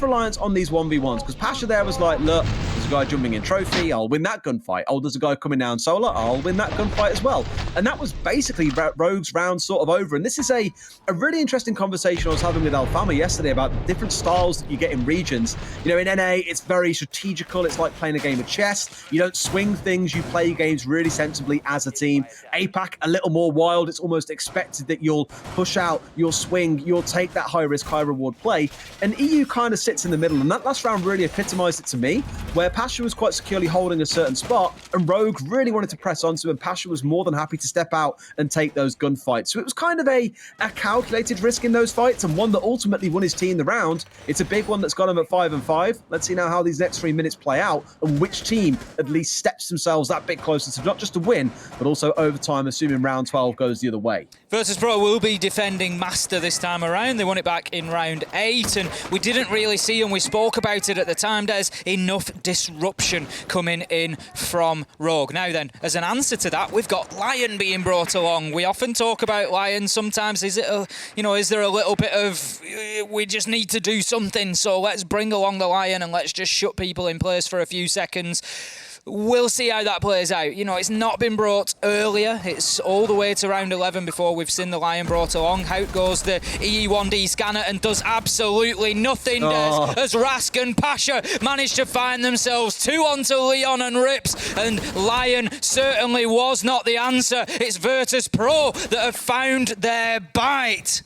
reliance on these 1v1s. Because Pasha there was like, look, there's a guy jumping in Trophy. I'll win that gunfight. Oh, there's a guy coming down Solar. I'll win that gunfight as well. And that was basically Rogue's round sort of over. And this is a really interesting conversation I was having with Alfama yesterday about the different styles that you get in regions. You know, in NA, it's very strategical. It's like playing a game of chess. You don't swing things. You play games really sensibly as a team. APAC, a little more wild. It's almost expected that you'll push out, you'll swing, you'll take that high-risk, high-reward play. And EU kind of sits in the middle. And that last round really epitomized it to me, where Pasha was quite securely holding a certain spot, and Rogue really wanted to press onto him. Pasha was more than happy to step out and take those gunfights. So it was kind of a calculated risk in those fights, and one that ultimately won his team the round. It's a big one that's got him at 5-5. Let's see now how these next 3 minutes play out, and which team at least steps themselves that bit closer to not just a win, but also overtime, assuming round 12 goes the other way. Virtus.pro will be defending Master this time around. They won it back in round 8, and we didn't really see, and we spoke about it at the time, Des, enough disruption coming in from Rogue. Now then, as an answer to that, we've got Lion being brought along. We often talk about Lion. Sometimes is there a little bit of, we just need to do something, so let's bring along the Lion and let's just shut people in place for a few seconds. We'll see how that plays out. You know, it's not been brought earlier. It's all the way to round 11 before we've seen the Lion brought along. Out goes the EE1D scanner and does absolutely nothing, Des, as Rask and Pasha manage to find themselves 2 onto Leon and Rips, and Lion certainly was not the answer. It's Virtus.pro that have found their bite.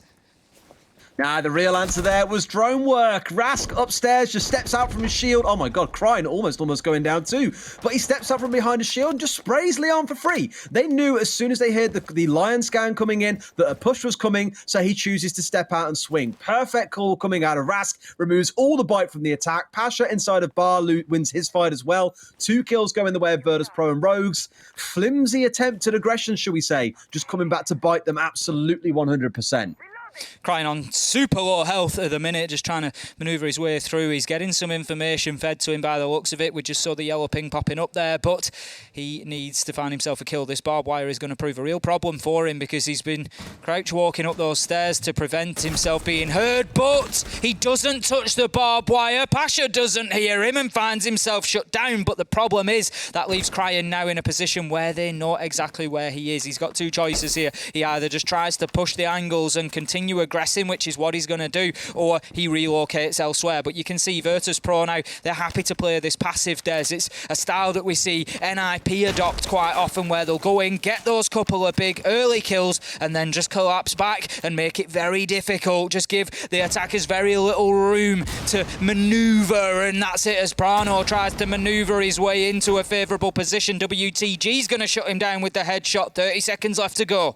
Nah, the real answer there was drone work. Rask upstairs just steps out from his shield. Oh my god, Crying almost going down too. But he steps up from behind his shield and just sprays Leon for free. They knew as soon as they heard the Lion scan coming in that a push was coming, so he chooses to step out and swing. Perfect call coming out of Rask. Removes all the bite from the attack. Pasha inside of Bar wins his fight as well. 2 kills go in the way of Virtus.pro and Rogues. Flimsy attempt at aggression, shall we say. Just coming back to bite them absolutely 100%. Crying on super low health at the minute, just trying to manoeuvre his way through. He's getting some information fed to him by the looks of it. We just saw the yellow ping popping up there, but he needs to find himself a kill. This barbed wire is going to prove a real problem for him because he's been crouch walking up those stairs to prevent himself being heard, but he doesn't touch the barbed wire. Pasha doesn't hear him and finds himself shut down, but the problem is that leaves Cryan now in a position where they know exactly where he is. He's got two choices here. He either just tries to push the angles and continue aggressing, which is what he's going to do, or he relocates elsewhere. But you can see Virtus.pro now, they're happy to play this passive Des. It's a style that we see NIP adopt quite often, where they'll go in, get those couple of big early kills, and then just collapse back and make it very difficult. Just give the attackers very little room to manoeuvre, and that's it as Prano tries to manoeuvre his way into a favourable position. WTG's going to shut him down with the headshot. 30 seconds left to go.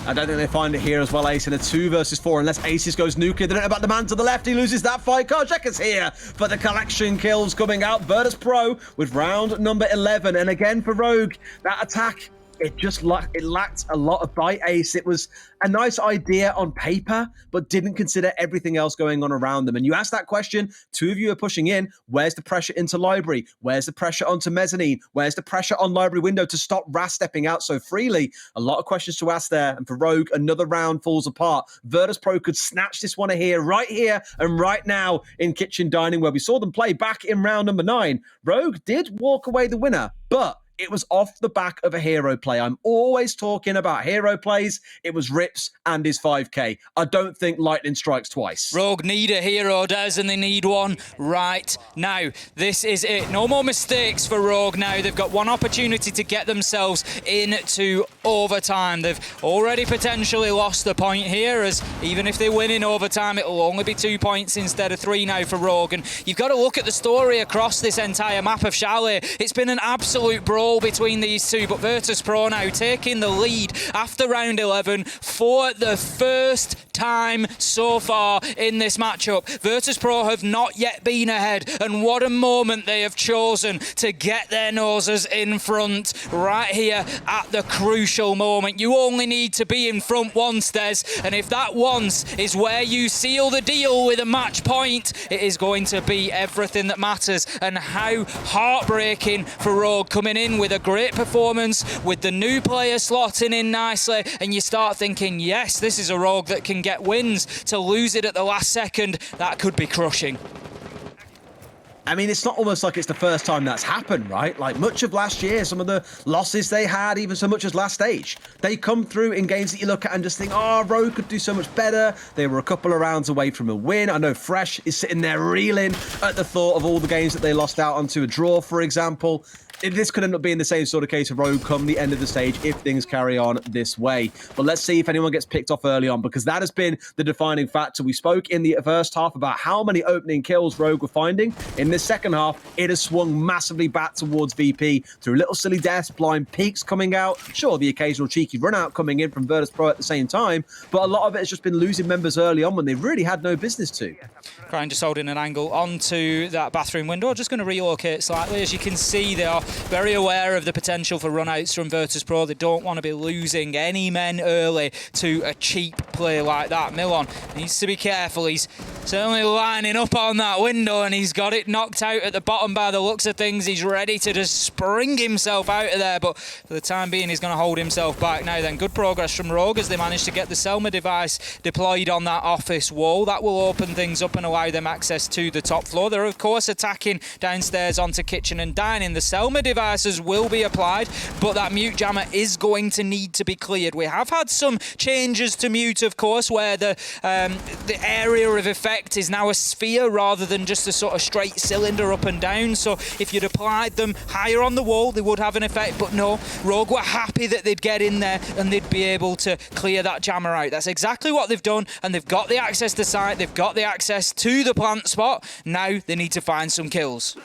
I don't think they find it here as well, Ace, in a 2 versus 4, unless Aces goes nuclear. They don't know about the man to the left. He loses that fight. Karjak's here, but the collection kills coming out. Virtus.pro with round number 11. And again for Rogue, that attack, it lacked a lot of bite, Ace. It was a nice idea on paper, but didn't consider everything else going on around them. And you asked that question, 2 of you are pushing in. Where's the pressure into library? Where's the pressure onto mezzanine? Where's the pressure on library window to stop Ras stepping out so freely? A lot of questions to ask there. And for Rogue, another round falls apart. Virtus.pro could snatch this one here, right here and right now in Kitchen Dining, where we saw them play back in round number 9. Rogue did walk away the winner, but it was off the back of a hero play. I'm always talking about hero plays. It was Rips and his 5k. I don't think lightning strikes twice. Rogue need a hero, Des, and they need one right now. This is it. No more mistakes for Rogue now. They've got one opportunity to get themselves into overtime. They've already potentially lost the point here, as even if they win in overtime, it'll only be 2 points instead of 3 now for Rogue. And you've got to look at the story across this entire map of Chalet. It's been an absolute brawl between these two, but Virtus.pro now taking the lead after round 11 for the first time so far in this matchup. Virtus.pro have not yet been ahead, and what a moment they have chosen to get their noses in front right here at the crucial moment. You only need to be in front once, Des, and if that once is where you seal the deal with a match point, it is going to be everything that matters. And how heartbreaking for Rogue, coming in with a great performance, with the new player slotting in nicely, and you start thinking, yes, this is a Rogue that can get wins. To lose it at the last second, that could be crushing. I mean, it's not almost like it's the first time that's happened, right? Like much of last year, some of the losses they had, even so much as last stage, they come through in games that you look at and just think, oh, Rogue could do so much better. They were a couple of rounds away from a win. I know Fresh is sitting there reeling at the thought of all the games that they lost out onto a draw, for example. This could end up being the same sort of case of Rogue come the end of the stage if things carry on this way. But let's see if anyone gets picked off early on, because that has been the defining factor. We spoke in the first half about how many opening kills Rogue were finding. In this second half, it has swung massively back towards VP through little silly deaths, blind peaks coming out. Sure, the occasional cheeky run out coming in from Virtus.pro at the same time, but a lot of it has just been losing members early on when they really had no business to. Cryan just holding an angle onto that bathroom window. Just going to relocate slightly. As you can see, they are very aware of the potential for run-outs from Virtus.pro. They don't want to be losing any men early to a cheap play like that. Milon needs to be careful. He's certainly lining up on that window, and he's got it knocked out at the bottom by the looks of things. He's ready to just spring himself out of there, but for the time being, he's going to hold himself back. Now then, good progress from Rogue as they managed to get the Selma device deployed on that office wall. That will open things up and allow them access to the top floor. They're, of course, attacking downstairs onto Kitchen and Dining. The Selma devices will be applied, but that mute jammer is going to need to be cleared. We have had some changes to mute, of course, where the area of effect is now a sphere rather than just a sort of straight cylinder up and down. So if you'd applied them higher on the wall, they would have an effect, but no, Rogue were happy that they'd get in there and they'd be able to clear that jammer out. That's exactly what they've done, and they've got the access to site, they've got the access to the plant spot. Now they need to find some kills.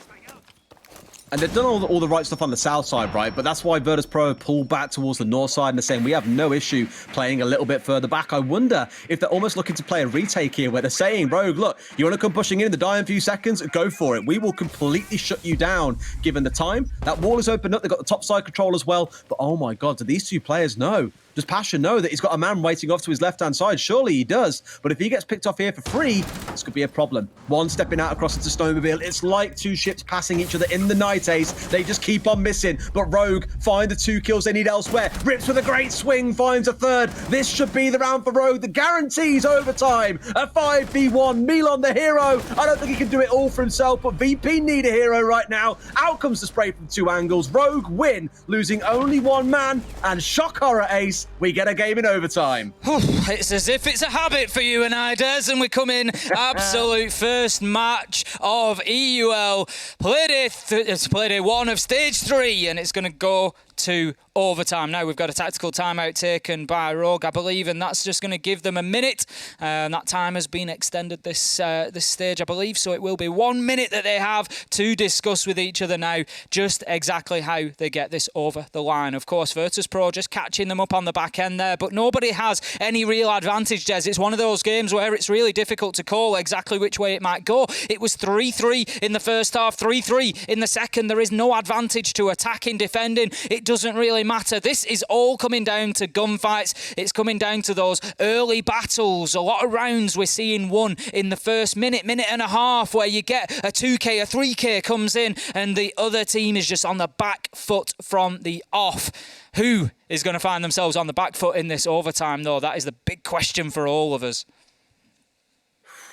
And they've done all the right stuff on the south side, right? But that's why Virtus.pro pulled back towards the north side and they're saying we have no issue playing a little bit further back. I wonder if they're almost looking to play a retake here where they're saying, Rogue, look, you want to come pushing in the dying few seconds? Go for it. We will completely shut you down given the time. That wall is opened up. They've got the top side control as well. But oh my God, do these two players know? Does Pasha know that he's got a man waiting off to his left-hand side? Surely he does. But if he gets picked off here for free, this could be a problem. One stepping out across into Snowmobile. It's like two ships passing each other in the night, Ace. They just keep on missing. But Rogue find the 2 kills they need elsewhere. Rips with a great swing, finds a third. This should be the round for Rogue. The guarantees overtime. A 5v1. Milan the hero. I don't think he can do it all for himself, but VP need a hero right now. Out comes the spray from 2 angles. Rogue win, losing only 1 man. And shock horror, Ace. We get a game in overtime. It's as if it's a habit for you and I, Des, and we come in absolute first match of EUL. It's Playday 1 of stage 3, and it's going to go to overtime. Now we've got a tactical timeout taken by Rogue, I believe, and that's just going to give them a minute. That time has been extended this stage, I believe, so it will be 1 minute that they have to discuss with each other now just exactly how they get this over the line. Of course, Virtus.pro just catching them up on the back end there, but nobody has any real advantage, Des. It's one of those games where it's really difficult to call exactly which way it might go. It was 3-3 in the first half, 3-3 in the second. There is no advantage to attacking, defending. It doesn't really matter. This is all coming down to gunfights. It's coming down to those early battles. A lot of rounds we're seeing won in the first minute and a half, where you get a 2k, a 3k comes in, and the other team is just on the back foot from the off. Who is going to find themselves on the back foot in this overtime, though? That is the big question for all of us.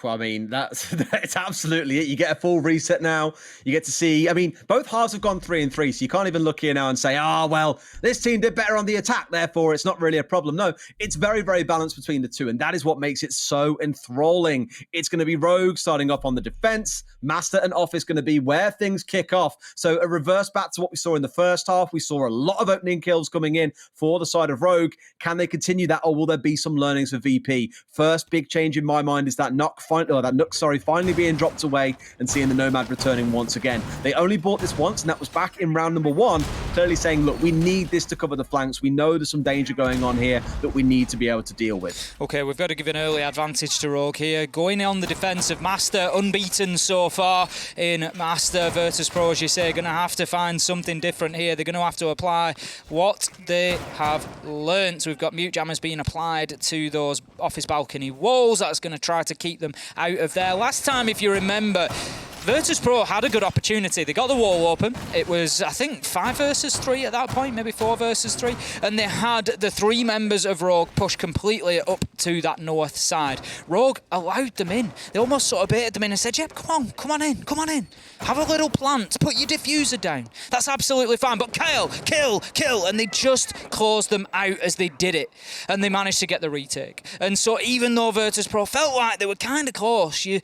I mean, that's absolutely it. You get a full reset now. You get to see, I mean, both halves have gone 3-3, so you can't even look here now and say, well, this team did better on the attack, therefore it's not really a problem. No, it's very, very balanced between the two, and that is what makes it so enthralling. It's going to be Rogue starting off on the defense. Master and Off is going to be where things kick off. So a reverse back to what we saw in the first half. We saw a lot of opening kills coming in for the side of Rogue. Can they continue that, or will there be some learnings for VP? First big change in my mind is that Nook finally being dropped away and seeing the Nomad returning once again. They only bought this once, and that was back in round number 1, clearly saying, look, we need this to cover the flanks. We know there's some danger going on here that we need to be able to deal with. Okay, we've got to give an early advantage to Rogue here. Going on the defensive, Master unbeaten so far in Master. Virtus.pro, as you say, going to have to find something different here. They're going to have to apply what they have learnt. We've got mute jammers being applied to those office balcony walls. That's going to try to keep them out of there. Last time, if you remember, Virtus.pro had a good opportunity. They got the wall open. It was, I think, 5 versus 3 at that point, maybe 4 versus 3. And they had the 3 members of Rogue push completely up to that north side. Rogue allowed them in. They almost sort of baited them in and said, yep, come on in. Have a little plant. Put your diffuser down. That's absolutely fine. But kill. And they just closed them out as they did it. And they managed to get the retake. And so even though Virtus.pro felt like they were kind of close, you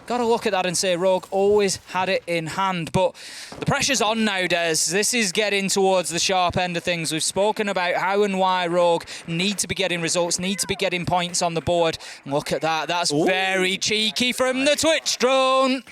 got to look at that and say Rogue always had it in hand. But the pressure's on now, Des. This is getting towards the sharp end of things. We've spoken about how and why Rogue need to be getting results, need to be getting points on the board. Look at that. That's very cheeky from the Twitch drone.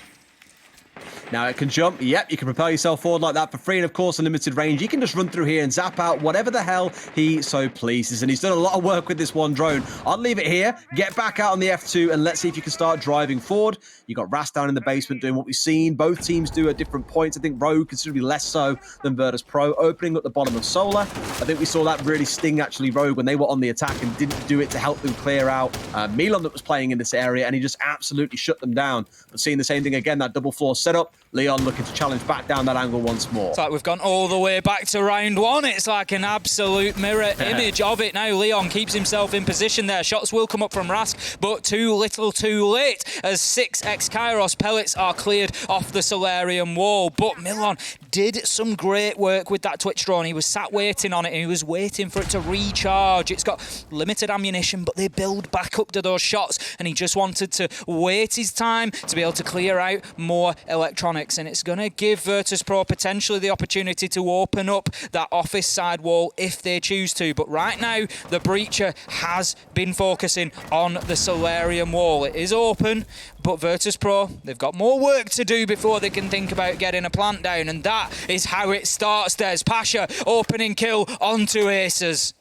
Now it can jump. Yep, you can propel yourself forward like that for free, and of course, unlimited range. You can just run through here and zap out whatever the hell he so pleases, and he's done a lot of work with this one drone. I'll leave it here, get back out on the F2, and let's see if you can start driving forward. You got Ras down in the basement doing what we've seen both teams do at different points. I think Rogue considerably less so than Virtus.pro, opening up the bottom of Solar. I think we saw that really sting, actually, Rogue, when they were on the attack and didn't do it to help them clear out Milan that was playing in this area, and he just absolutely shut them down. But seeing the same thing again, that double floor setup, Leon looking to challenge back down that angle once more. It's like we've gone all the way back to round 1. It's like an absolute mirror image of it now. Leon keeps himself in position there. Shots will come up from Rask, but too little too late as 6 X-Kairos pellets are cleared off the Solarium wall. But Milan did some great work with that Twitch drone. He was sat waiting on it, and he was waiting for it to recharge. It's got limited ammunition, but they build back up to those shots, and he just wanted to wait his time to be able to clear out more electronics. And it's going to give Virtus.pro potentially the opportunity to open up that office side wall if they choose to. But right now, the Breacher has been focusing on the Solarium wall. It is open, but Virtus.pro, they've got more work to do before they can think about getting a plant down. And that is how it starts. There's Pasha, opening kill onto Aces.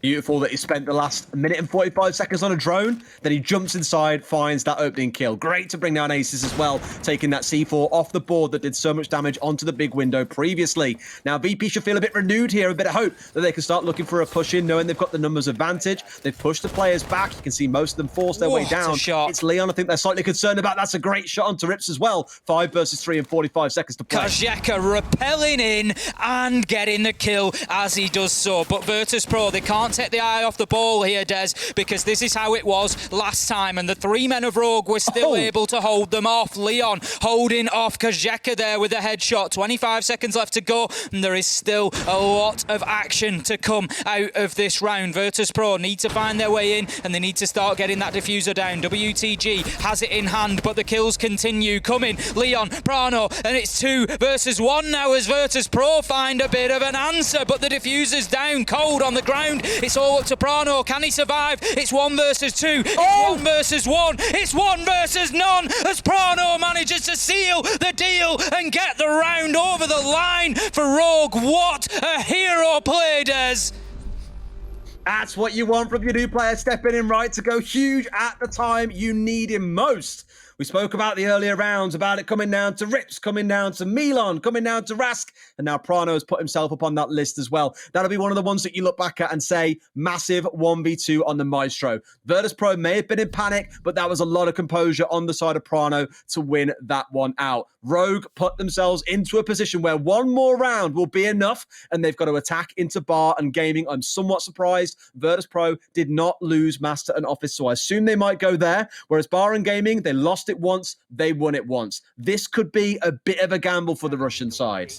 Beautiful that he spent the last minute and 45 seconds on a drone. Then he jumps inside, finds that opening kill. Great to bring down aces as well, taking that C4 off the board that did so much damage onto the big window previously. Now, VP should feel a bit renewed here, a bit of hope that they can start looking for a push in, knowing they've got the numbers advantage. They've pushed the players back. You can see most of them force their way down. It's Leon I think they're slightly concerned about. That's a great shot onto Rips as well. 5 versus 3 and 45 seconds to play. Kajeka rappelling in and getting the kill as he does so. But Virtus.pro, they can't take the eye off the ball here, Des, because this is how it was last time, and the 3 men of Rogue were still able to hold them off. Leon holding off Kajeka there with a headshot. 25 seconds left to go, and there is still a lot of action to come out of this round. Virtus.pro need to find their way in, and they need to start getting that diffuser down. WTG has it in hand, but the kills continue coming. Leon, Prano, and it's 2 versus 1 now as Virtus.pro find a bit of an answer, but the diffuser's down cold on the ground. It's all up to Prano. Can he survive? It's 1 versus 2. It's 1 versus 1. It's 1 versus none as Prano manages to seal the deal and get the round over the line for Rogue. What a hero play, Des. That's what you want from your new player, stepping in right to go huge at the time you need him most. We spoke about the earlier rounds, about it coming down to Rips, coming down to Milan, coming down to Rask, and now Prano has put himself up on that list as well. That'll be one of the ones that you look back at and say, massive 1v2 on the Maestro. Virtus.pro may have been in panic, but that was a lot of composure on the side of Prano to win that one out. Rogue put themselves into a position where one more round will be enough, and they've got to attack into Bar and Gaming. I'm somewhat surprised Virtus.pro did not lose Master and Office, so I assume they might go there, whereas Bar and Gaming, they lost it once, they won it once. This could be a bit of a gamble for the Russian side.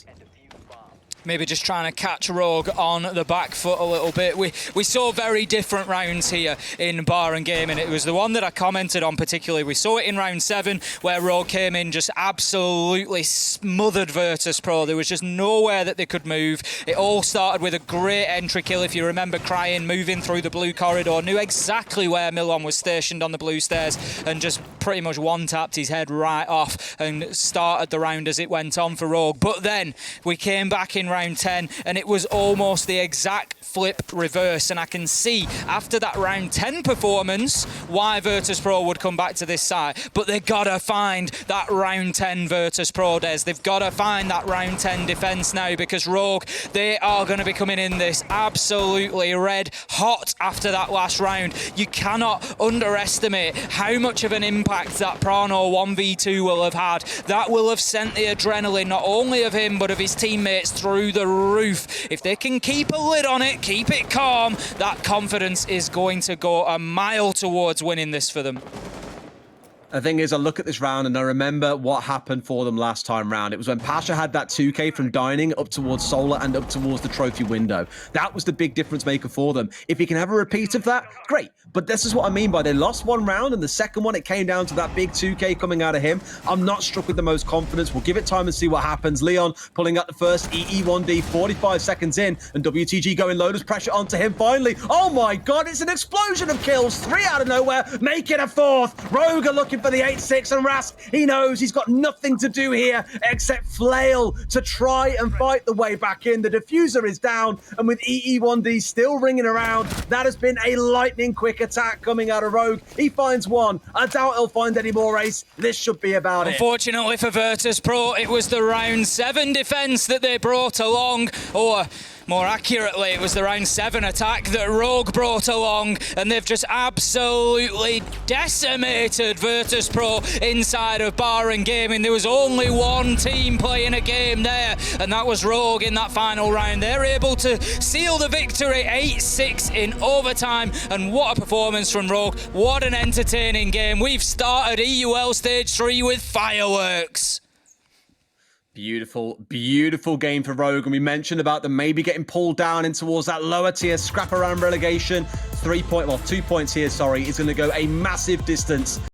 Maybe just trying to catch Rogue on the back foot a little bit. We saw very different rounds here in Bar and Gaming. It was the one that I commented on particularly. We saw it in round 7 where Rogue came in, just absolutely smothered Virtus.pro. There was just nowhere that they could move. It all started with a great entry kill, if you remember, Crying, moving through the blue corridor, knew exactly where Milan was stationed on the blue stairs and just pretty much one-tapped his head right off and started the round as it went on for Rogue. But then we came back in round 10 and it was almost the exact flip reverse, and I can see after that round 10 performance why Virtus.pro would come back to this side. But they gotta find that round 10 Virtus.pro, Des. They've gotta find that round 10 defense now, because Rogue, they are going to be coming in this absolutely red hot after that last round. You cannot underestimate how much of an impact that Prano 1v2 will have had. That will have sent the adrenaline not only of him but of his teammates through the roof. If they can keep a lid on it, keep it calm, that confidence is going to go a mile towards winning this for them. The thing is, I look at this round and I remember what happened for them last time round. It was when Pasha had that 2K from Dining up towards Solar and up towards the trophy window. That was the big difference maker for them. If he can have a repeat of that, great. But this is what I mean by they lost one round, and the second one, it came down to that big 2K coming out of him. I'm not struck with the most confidence. We'll give it time and see what happens. Leon pulling out the first EE1D 45 seconds in, and WTG going loaders pressure onto him finally. Oh my God, it's an explosion of kills. 3 out of nowhere, make it a 4th. Rogue are looking for the 8-6, and Rask, he knows he's got nothing to do here except flail to try and fight the way back in. The diffuser is down, and with EE1D still ringing around, that has been a lightning quick attack coming out of Rogue. He finds one. I doubt he'll find any more, Ace. This should be about it. Unfortunately for Virtus.pro, it was the round 7 defense that they brought along, or more accurately, it was the round 7 attack that Rogue brought along, and they've just absolutely decimated Virtus.pro inside of Bar and Gaming. There was only one team playing a game there, and that was Rogue in that final round. They're able to seal the victory 8-6 in overtime, and what a performance from Rogue. What an entertaining game. We've started EUL Stage 3 with fireworks. Beautiful, beautiful game for Rogue. And we mentioned about them maybe getting pulled down in towards that lower tier scrap around relegation. 2 points here, sorry, is going to go a massive distance.